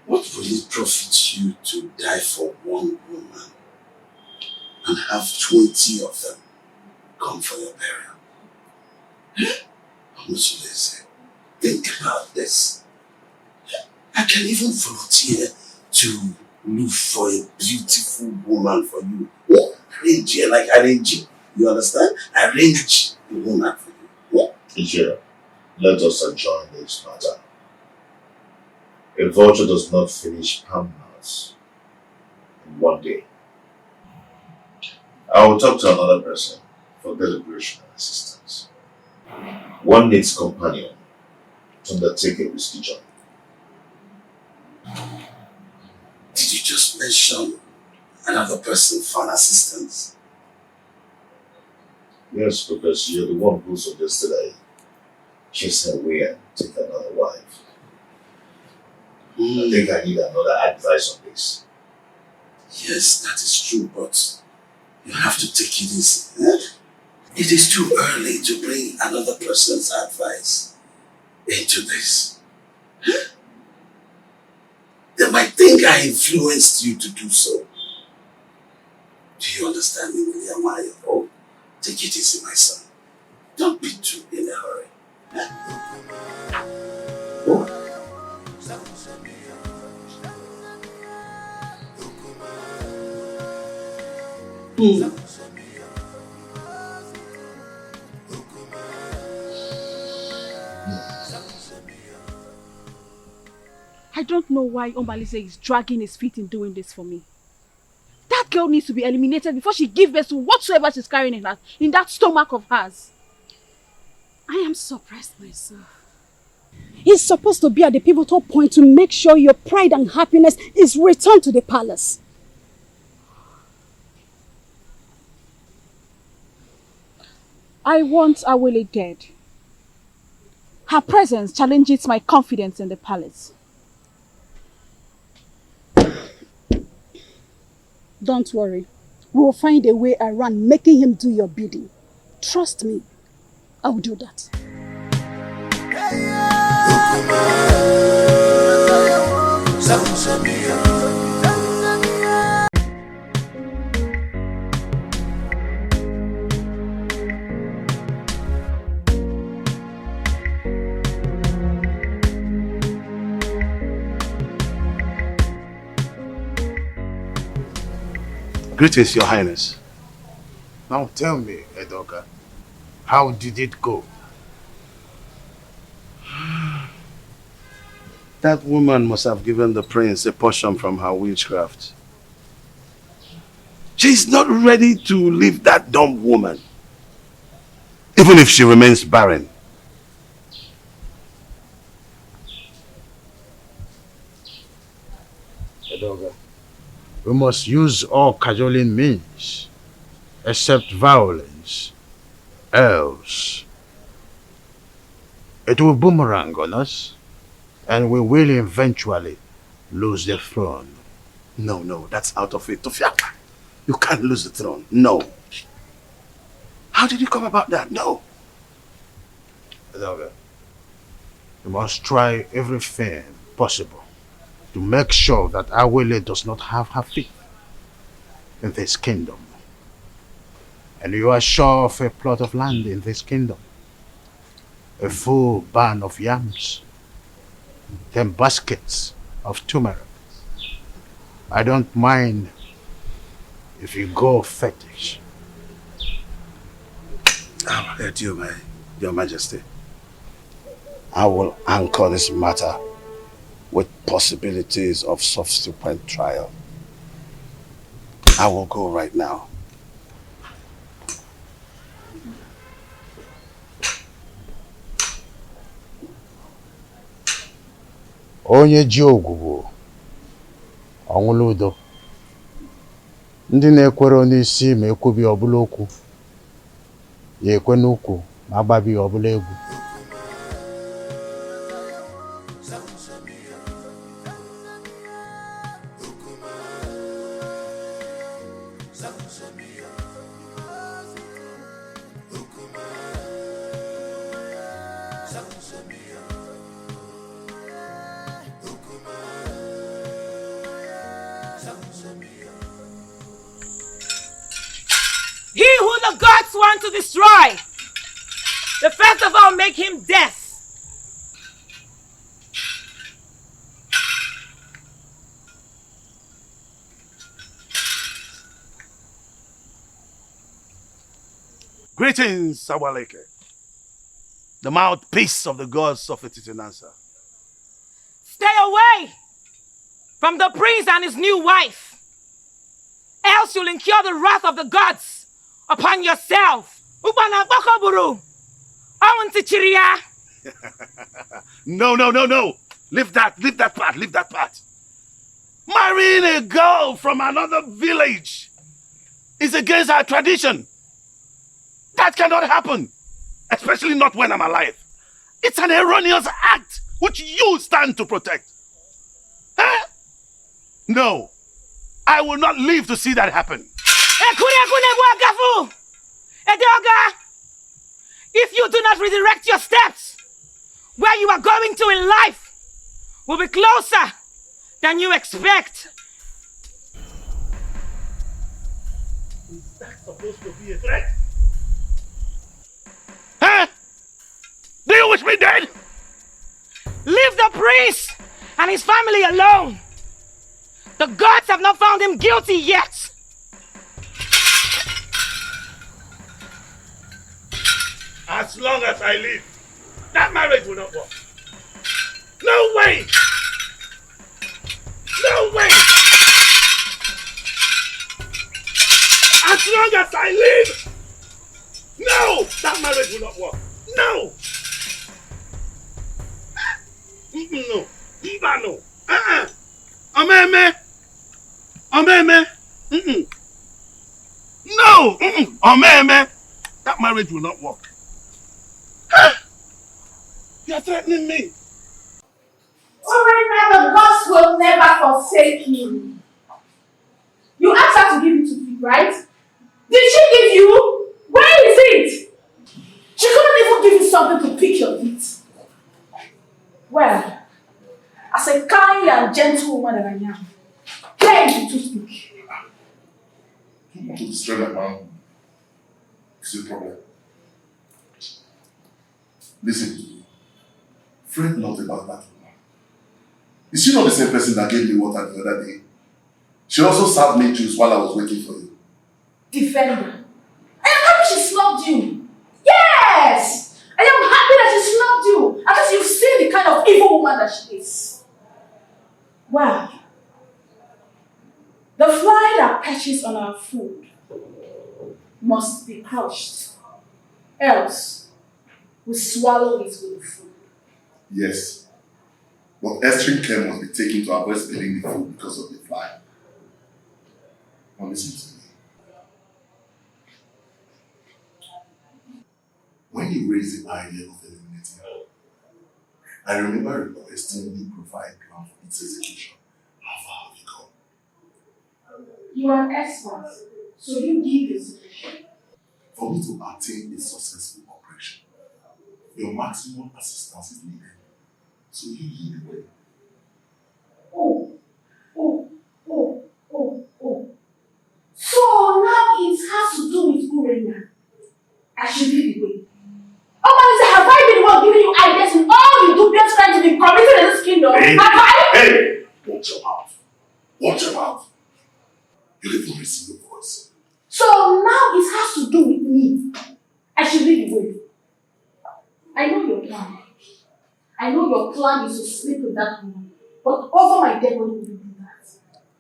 What will it profit you to die for one woman and have 20 of them come for your burial? Onusolese, think about this. I can even volunteer to look for a beautiful woman for you. Arrange here like arranging. You understand? Arrange the woman for you. Ije, let us adjourn this matter. A vulture does not finish palmhouse in one day. I will talk to another person for deliberation and assistance. One needs companion to undertake a risky journey. Did you just mention another person for an assistance? Yes, because you're the one who suggested I chase her away and take another wife. I think I need another advice on this. Yes, that is true, but you have to take it easy. It is too early to bring another person's advice into this. They might think I influenced you to do so. Do you understand me, William? Oh, take it easy, my son. Don't be too in a hurry. Oh. I don't know why Omalise is dragging his feet in doing this for me. That girl needs to be eliminated before she gives birth to whatsoever she's carrying in that stomach of hers. I am surprised myself. He's supposed to be at the pivotal point to make sure your pride and happiness is returned to the palace. I want Awele dead. Her presence challenges my confidence in the palace. Don't worry. We will find a way around making him do your bidding. Trust me. I will do that. Greetings, Your Highness. Now tell me, Edoka, how did it go? That woman must have given the prince a portion from her witchcraft. She's not ready to leave that dumb woman. A even if she remains barren. Edoga, we must use all cajoling means, except violence. Else, it will boomerang on us, and we will eventually lose the throne. No, that's out of it. Tofiapa, you can't lose the throne. No. How did you come about that? No. Edoga, we must try everything possible to make sure that Awele does not have her feet in this kingdom. And you are sure of a plot of land in this kingdom, a full barn of yams, 10 baskets of turmeric. I don't mind if you go fetish. I'll let you, Your Majesty. I will anchor this matter with possibilities of subsequent trial. I will go right now. Onye ji ogwugwu ọnwụla udo. Ndị na-ekwere n'isi ma ekwubi ọbụla okwu, ya ekwe n'ukwu ma agbabi ọbụla egwu. He who the gods want to destroy, the first of all make him death. Greetings, Sawaleke, the mouthpiece of the gods of Etitinansa. Stay away from the prince and his new wife, else you'll incur the wrath of the gods upon yourself. Ubana Bokoburu, Awantichiria. No. Leave that part. Marrying a girl from another village is against our tradition. That cannot happen, especially not when I'm alive. It's an erroneous act which you stand to protect. Huh? No, I will not live to see that happen. If you do not redirect your steps, where you are going to in life will be closer than you expect. Is that supposed to be a threat? Huh? Do you wish me dead? Leave the prince and his family alone. The gods have not found him guilty yet. As long as I live, that marriage will not work. No way! No way! As long as I live, no! That marriage will not work. No! No. No. Omeme! No! Omeme! That marriage will not work. You are threatening me. Alright, now the gods will never forsake you. You asked her to give you to feed, right? Did she give you? Where is it? She couldn't even give you something to pick your feet. Well, as a kind and gentle woman that I am, here is to speak. You want to destroy my man? It's a problem. Listen, fret not about that woman. Is she not the same person that gave me water the other day? She also served me juice while I was waiting for you. Defender. I am happy she snubbed you. Yes! I am happy that she snubbed you. At least you've seen the kind of evil woman that she is. Well, the fly that perches on our food must be crushed. Else, we swallow it with the food. Yes. But extreme care must be taken to avoid spilling the food because of the fly. Now listen to me. When you raised the idea of eliminating her, I remember requesting you provide plan for its execution. How far have you gone? You are an expert, so you give the solution. For me to attain a successful operation, your maximum assistance is needed. So you lead the way. Oh. So now it has to do with Urena. I should lead the way. Oh, have I been the one giving you ideas in all the dubious crimes to be committed in this kingdom? Hey, have I? Hey! Watch your mouth. Watch your mouth. You didn't receive your voice. So now it has to do with me. I should lead the way. I know your plan. I know your plan is to sleep with that woman. But over my dead body will you do that?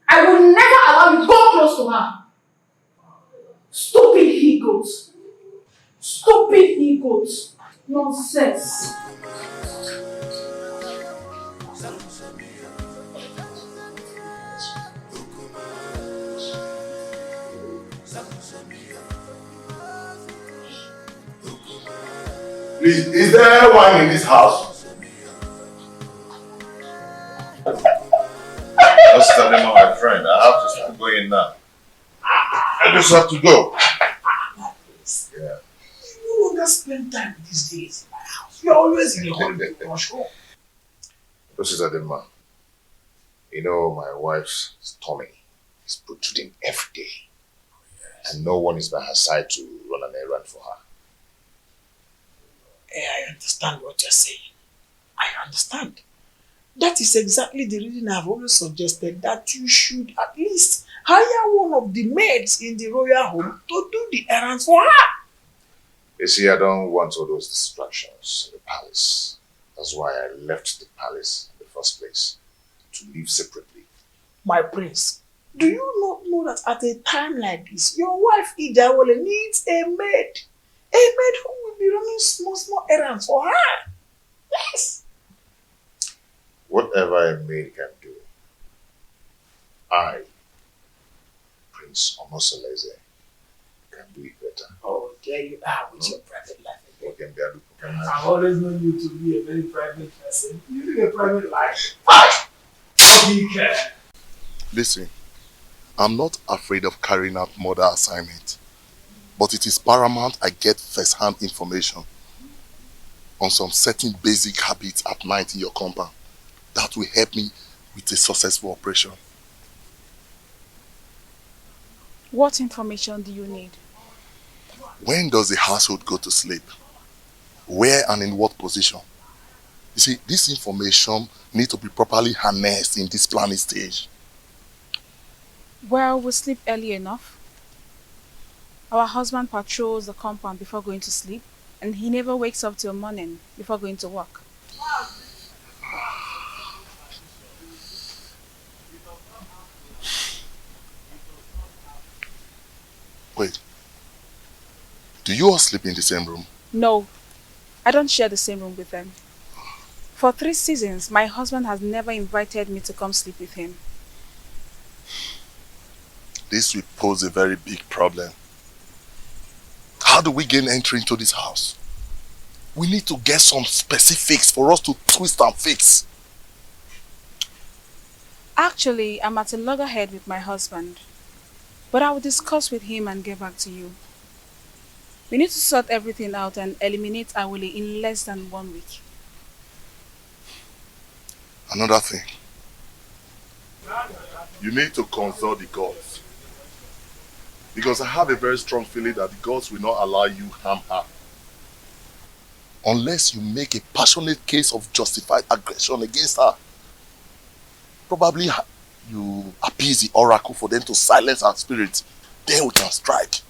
I will never allow you to go close to her. Stupid he-goats. Stupid he-goats. Nonsense. Please, is there wine in this house? Just tell him, my friend, I have to start going now. I just have to go. Yeah. You don't just spend time these days in my house. You're always in the holiday show. This is Adema. You know, my wife's tummy is protruding every day. And no one is by her side to run an errand for her. I understand what you're saying. I understand. That is exactly the reason I've always suggested that you should at least hire one of the maids in the royal home to do the errands for her. You see, I don't want all those distractions in the palace. That's why I left the palace in the first place, to live separately. My prince, do you not know that at a time like this, your wife Ijawole needs a maid? A maid who will be running small errands for her. Yes. Whatever a maid can do, I, Prince Omosoleze, can do it better. Oh, there you are with your private life. I've always known you to be a very private person. You live a private life. Listen, I'm not afraid of carrying out murder assignment, but it is paramount I get first-hand information on some certain basic habits at night in your compound that will help me with a successful operation. What information do you need? When does the household go to sleep? Where and in what position? You see, this information needs to be properly harnessed in this planning stage. Well, we sleep early enough. Our husband patrols the compound before going to sleep, and he never wakes up till morning before going to work. Wait, do you all sleep in the same room? No, I don't share the same room with them. For 3 seasons, my husband has never invited me to come sleep with him. This will pose a very big problem. How do we gain entry into this house? We need to get some specifics for us to twist and fix. Actually, I'm at a loggerhead with my husband, but I will discuss with him and get back to you. We need to sort everything out and eliminate Awole in less than 1 week. Another thing. You need to consult the gods. Because I have a very strong feeling that the gods will not allow you harm her. Unless you make a passionate case of justified aggression against her. Probably you appease the oracle for them to silence her spirit. Then we can strike.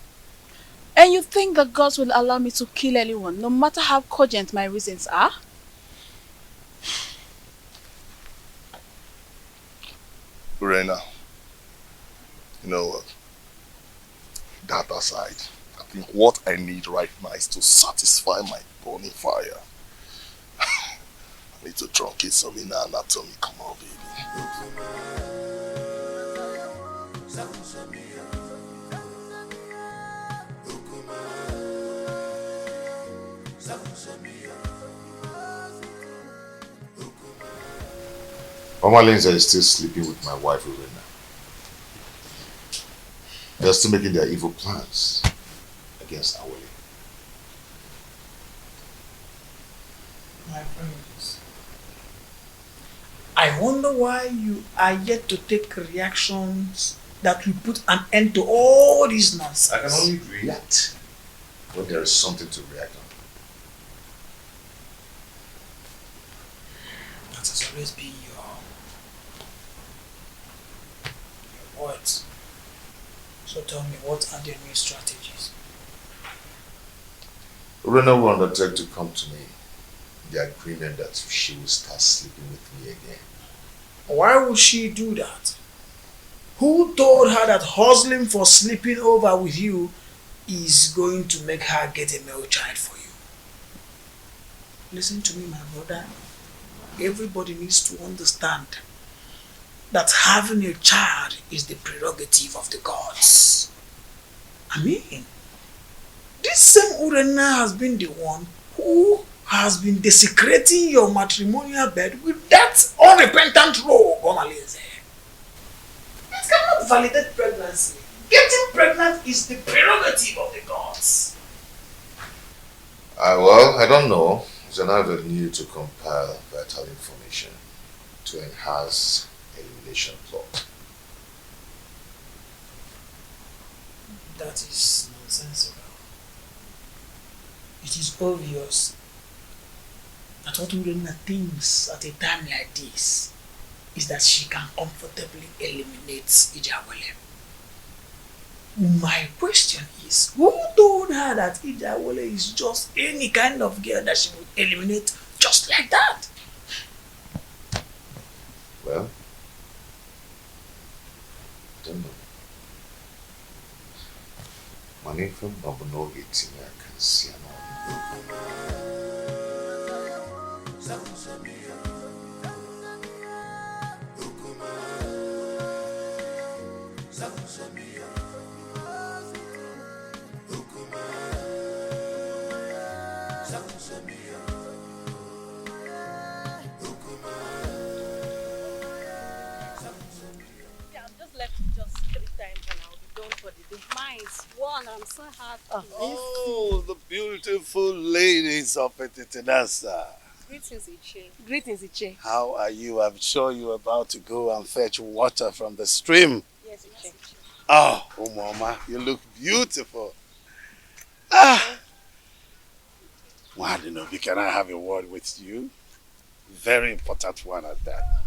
And you think the gods will allow me to kill anyone, no matter how cogent my reasons are? Urena, you know what? That aside, at think what I need right now is to satisfy my burning fire. I need to truncate some inner anatomy. Come on, baby. Mama Lindsay is still sleeping with my wife, Regina. They're still making their evil plans against our way. My friends, I wonder why you are yet to take reactions that will put an end to all this nonsense. I can only react when there is something to react on. That has always been your words. So tell me, what are the new strategies? Rena will undertake to come to me. The agreement that she will start sleeping with me again. Why would she do that? Who told her that hustling for sleeping over with you is going to make her get a male child for you? Listen to me, my brother. Everybody needs to understand that having a child is the prerogative of the gods. I mean, this same Urena has been the one who has been desecrating your matrimonial bed with that unrepentant rogue, Omalinze. It cannot validate pregnancy. Getting pregnant is the prerogative of the gods. Well, I don't know. It's an avenue to compile vital information to enhance elimination plot. That is nonsensical. It is obvious that what Urena thinks at a time like this is that she can comfortably eliminate Ijawele. My question is, who told her that Ijawele is just any kind of girl that she would eliminate just like that? Well, I don't know. Money from Nobuno eating, I can see an One, I'm so happy. Oh, the beautiful ladies of Etitinasa. Greetings, Iche. Greetings, Iche. How are you? I'm sure you're about to go and fetch water from the stream. Yes, Iche. Oh, Mama, you look beautiful. Ah! Wadinobi, can I have a word with you? Very important one at that.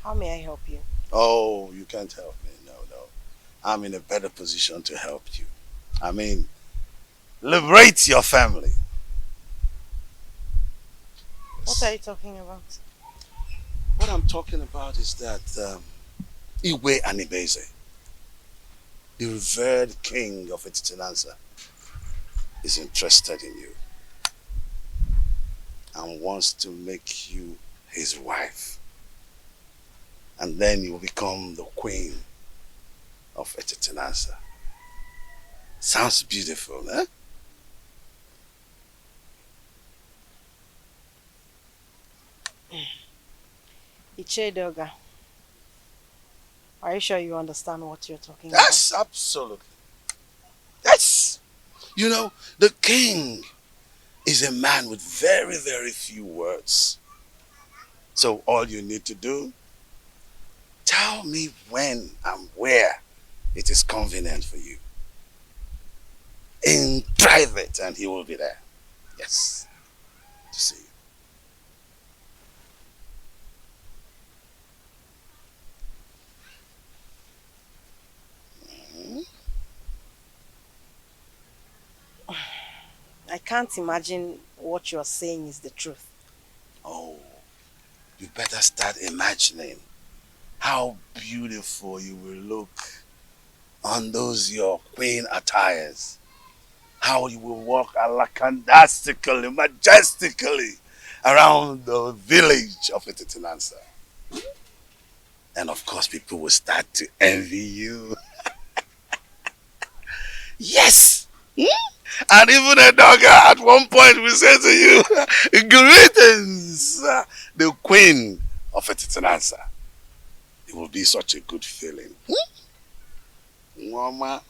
How may I help you? Oh, you can't help me. No. I'm in a better position to help you. I mean, liberate your family. What are you talking about? What I'm talking about is that Iwe Anibeze, the revered king of Etitinanza, is interested in you and wants to make you his wife. And then you will become the queen of Etitinanza. Sounds beautiful, eh? Iche Doga, are you sure you understand what you're talking Yes, absolutely. Yes. You know, the king is a man with very, very few words. So all you need to do, tell me when and where it is convenient for you. In private, and he will be there. Yes. To see you. I can't imagine what you're saying is the truth. Oh, you better start imagining how beautiful you will look on those your queen attires. How you will walk alakandastically, majestically around the village of Ititinansa. And of course, people will start to envy you. Yes! And even a dog at one point will say to you, greetings, the queen of Ititinansa. It will be such a good feeling. Mama.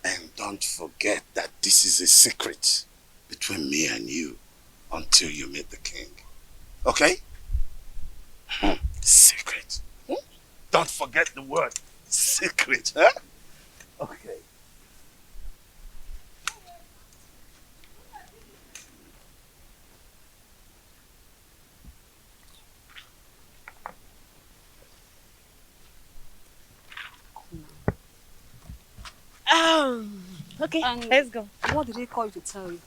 And don't forget that this is a secret between me and you until you meet the king. Okay? Secret. Don't forget the word secret. Huh? Okay. Okay, let's go. What did he call you to tell you?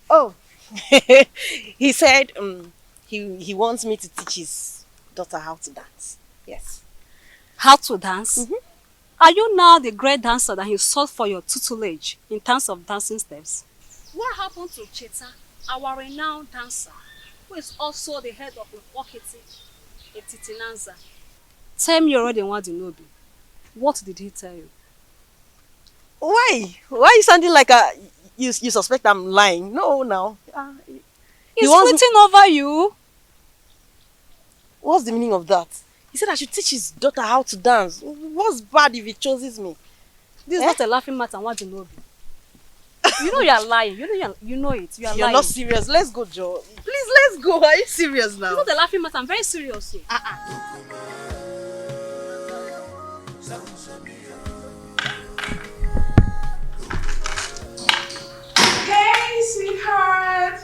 Oh, he said he wants me to teach his daughter how to dance. Yes. How to dance? Are you now the great dancer that you sought for your tutelage in terms of dancing steps? What happened to Cheta, our renowned dancer, who is also the head of Okiti, Ititinanza? Tell me already what you know. What did he tell you? Why? Why are you sounding like you suspect I'm lying? No, now. He's footing over you. What's the meaning of that? He said I should teach his daughter how to dance. What's bad if he chooses me? This is not a laughing matter. What do you know? You know you are lying. You know it. You are lying. You're not serious. Let's go, Joe. Please, let's go. Are you serious now? It's not a laughing matter. I'm very serious. So. Hey, sweetheart.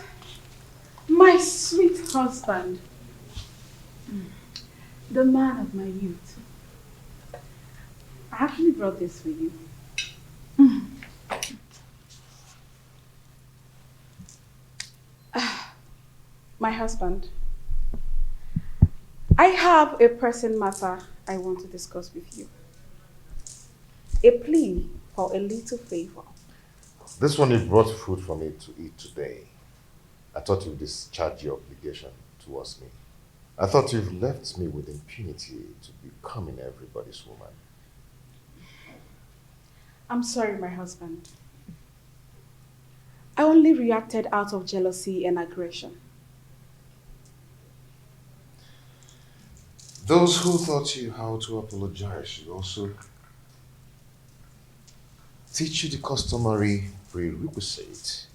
My sweet husband. The man of my youth. I actually brought this for you. My husband. I have a pressing matter I want to discuss with you. A plea for a little favor. This one you brought food for me to eat today. I thought you'd discharge your obligation towards me. I thought you've left me with impunity to becoming everybody's woman. I'm sorry, my husband. I only reacted out of jealousy and aggression. Those who taught you how to apologize should also teach you the customary prerequisite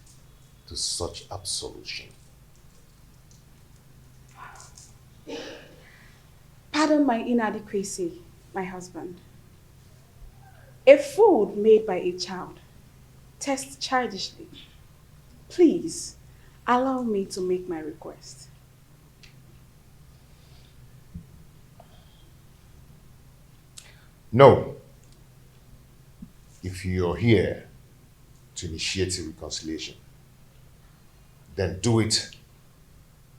to such absolution. Pardon my inadequacy, my husband. A food made by a child tastes childishly. Please, allow me to make my request. No. If you're here to initiate a reconciliation, then do it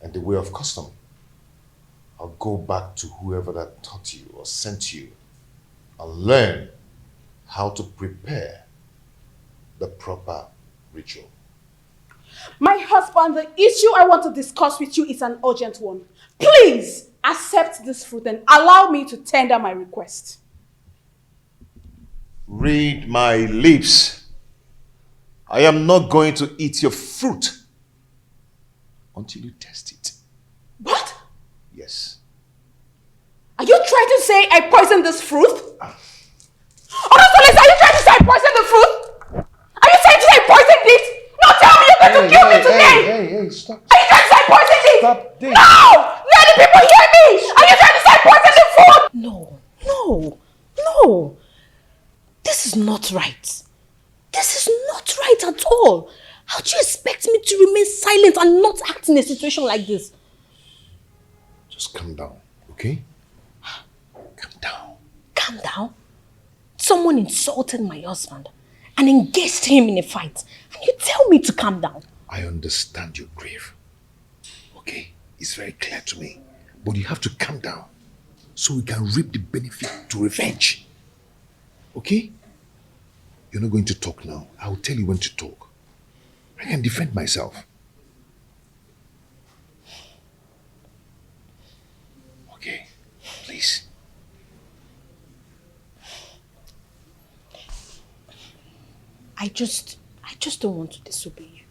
in the way of custom. I'll go back to whoever that taught you or sent you and learn how to prepare the proper ritual. My husband, the issue I want to discuss with you is an urgent one. Please accept this fruit and allow me to tender my request. Read my lips. I am not going to eat your fruit until you test it. What? Yes. Are you trying to say I poisoned this fruit? Honestly, are you trying to say I poisoned the fruit? Are you trying to say I poisoned it? No, tell me you're going to kill me today! Hey, stop. Are you trying to say I poisoned it? Stop this. No! Let the people hear me! Are you trying to say I poisoned the fruit? No. This is not right. This is not right at all. How do you expect me to remain silent and not act in a situation like this? Just calm down, okay? Calm down. Calm down? Someone insulted my husband and engaged him in a fight. And you tell me to calm down. I understand your grief. Okay? It's very clear to me. But you have to calm down so we can reap the benefit to revenge. Okay? You're not going to talk now. I'll tell you when to talk. I can defend myself. Okay? Please. I just don't want to disobey you.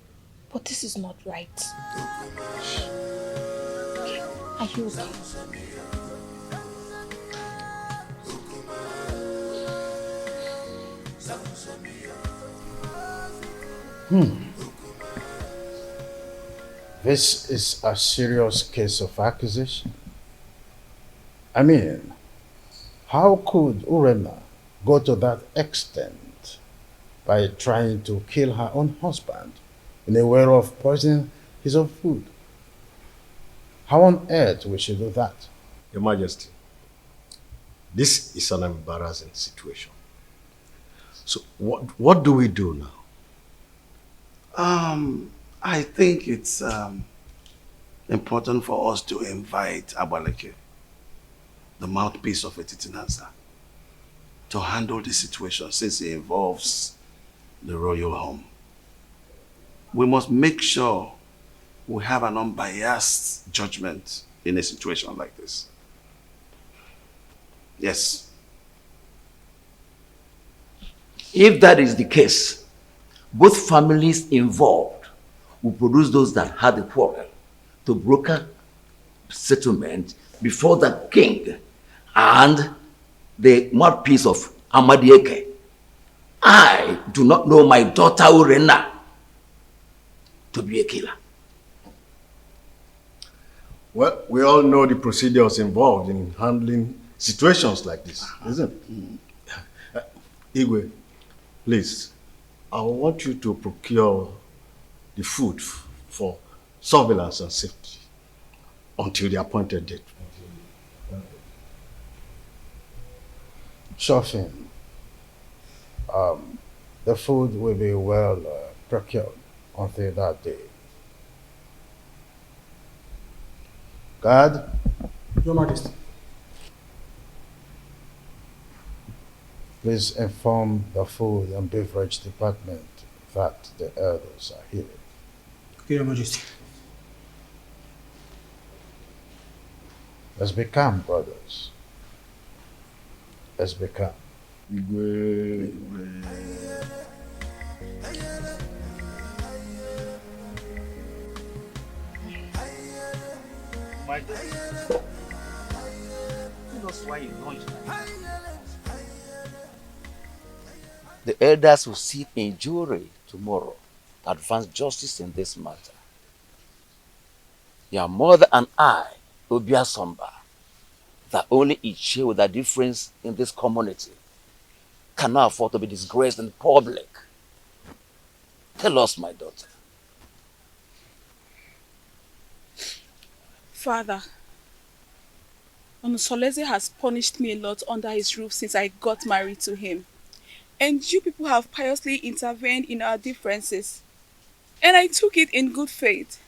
But this is not right. Okay. Are you okay? This is a serious case of accusation. I mean, how could Urena go to that extent by trying to kill her own husband in a way of poisoning his own food? How on earth will she do that? Your Majesty, this is an embarrassing situation. So what do we do now? I think it's important for us to invite Abaleke, the mouthpiece of Etitinansa, to handle the situation since it involves the royal home. We must make sure we have an unbiased judgment in a situation like this. Yes. If that is the case, both families involved will produce those that had the quarrel to broker settlement before the king and the mouthpiece of Amadieke. I do not know my daughter Urena to be a killer. Well, we all know the procedures involved in handling situations like this, isn't it? Igwe, please, I want you to procure the food for surveillance and safety until the appointed date. Sure thing. The food will be well procured until that day. Guard. Your Majesty. Please inform the food and beverage department that the elders are here. Okay, Your Majesty. Let's be calm, brothers. Let's be calm. My dear, that's why you know it. The elders will sit in jury tomorrow to advance justice in this matter. Your mother and I will be a somber that only each share with a difference in this community cannot afford to be disgraced in public. Tell us, my daughter. Father, Onusoleze has punished me a lot under his roof since I got married to him. And you people have piously intervened in our differences. And I took it in good faith.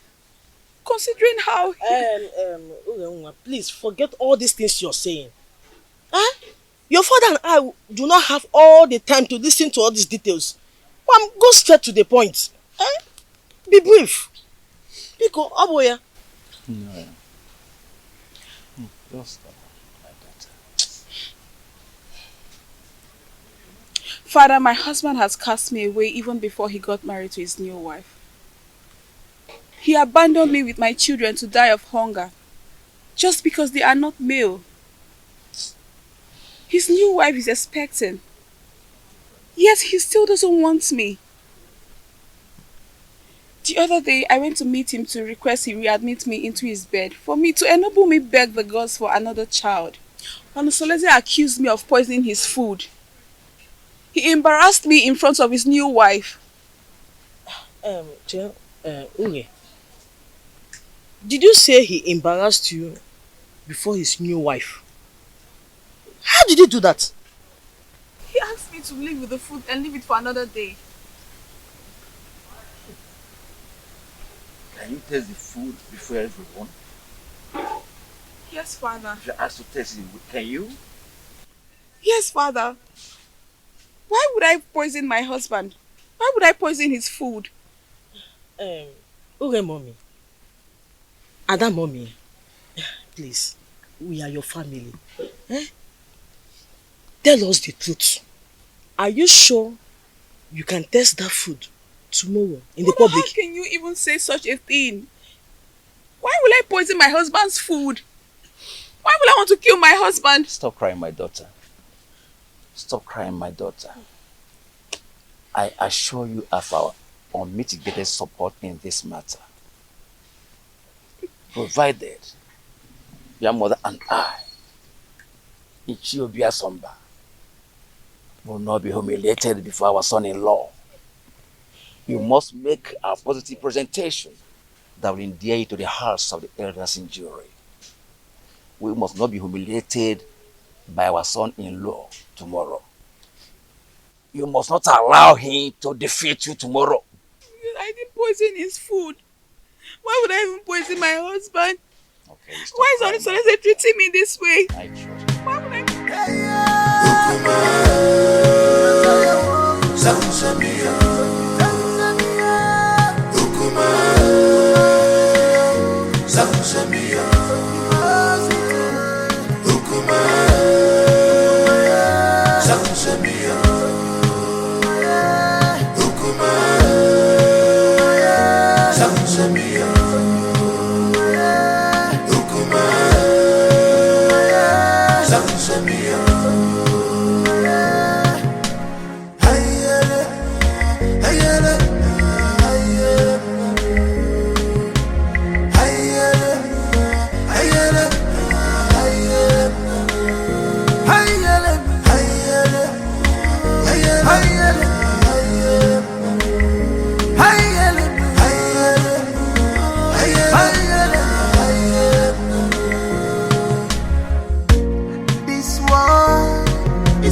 Considering how... Please forget all these things you're saying. Huh? Your father and I do not have all the time to listen to all these details. Go straight to the point. Huh? Be brief. Pico, Aboya. No. Just my daughter. Father, my husband has cast me away even before he got married to his new wife. He abandoned me with my children to die of hunger, just because they are not male. His new wife is expecting, yet he still doesn't want me. The other day, I went to meet him to request he readmit me into his bed for me to enable me beg the gods for another child. Onusoleze accused me of poisoning his food. He embarrassed me in front of his new wife. Unye, did you say he embarrassed you before his new wife? How did he do that? He asked me to leave with the food and leave it for another day. Can you taste the food before everyone? Yes, Father. If you ask to taste it, can you? Yes, Father. Why would I poison my husband? Why would I poison his food? Okay, mommy. Ada mommy, please, we are your family. Tell us the truth. Are you sure you can taste that food tomorrow in the public? How can you even say such a thing? Why will I poison my husband's food? Why will I want to kill my husband? Stop crying, my daughter. Stop crying, my daughter. I assure you of our unmitigated support in this matter. Provided your mother and I, Ichiobia Somba, will not be humiliated before our son-in-law. You must make a positive presentation that will endear you to the hearts of the elders in jury. We must not be humiliated by our son-in-law tomorrow. You must not allow him to defeat you tomorrow. I didn't poison his food. Why would I even poison my husband? Okay, why is Onisonese treating me this way? I trust. Why would I?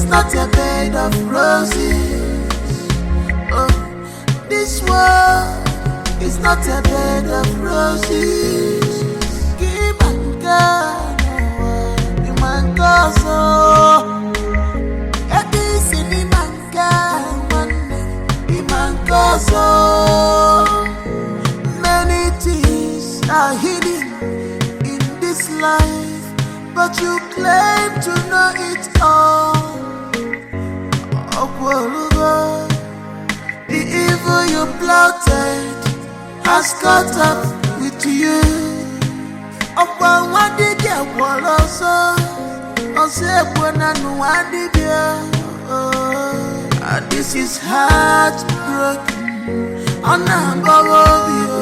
Not a bed of roses. Oh, this world is not a bed of roses. Give and God, man goes so. This is the man God, man goes so. Many things are hidden in this life, but you claim to know it all. The evil you plotted has caught up with you. Upon what did you also? This is heartbroken. On number of you.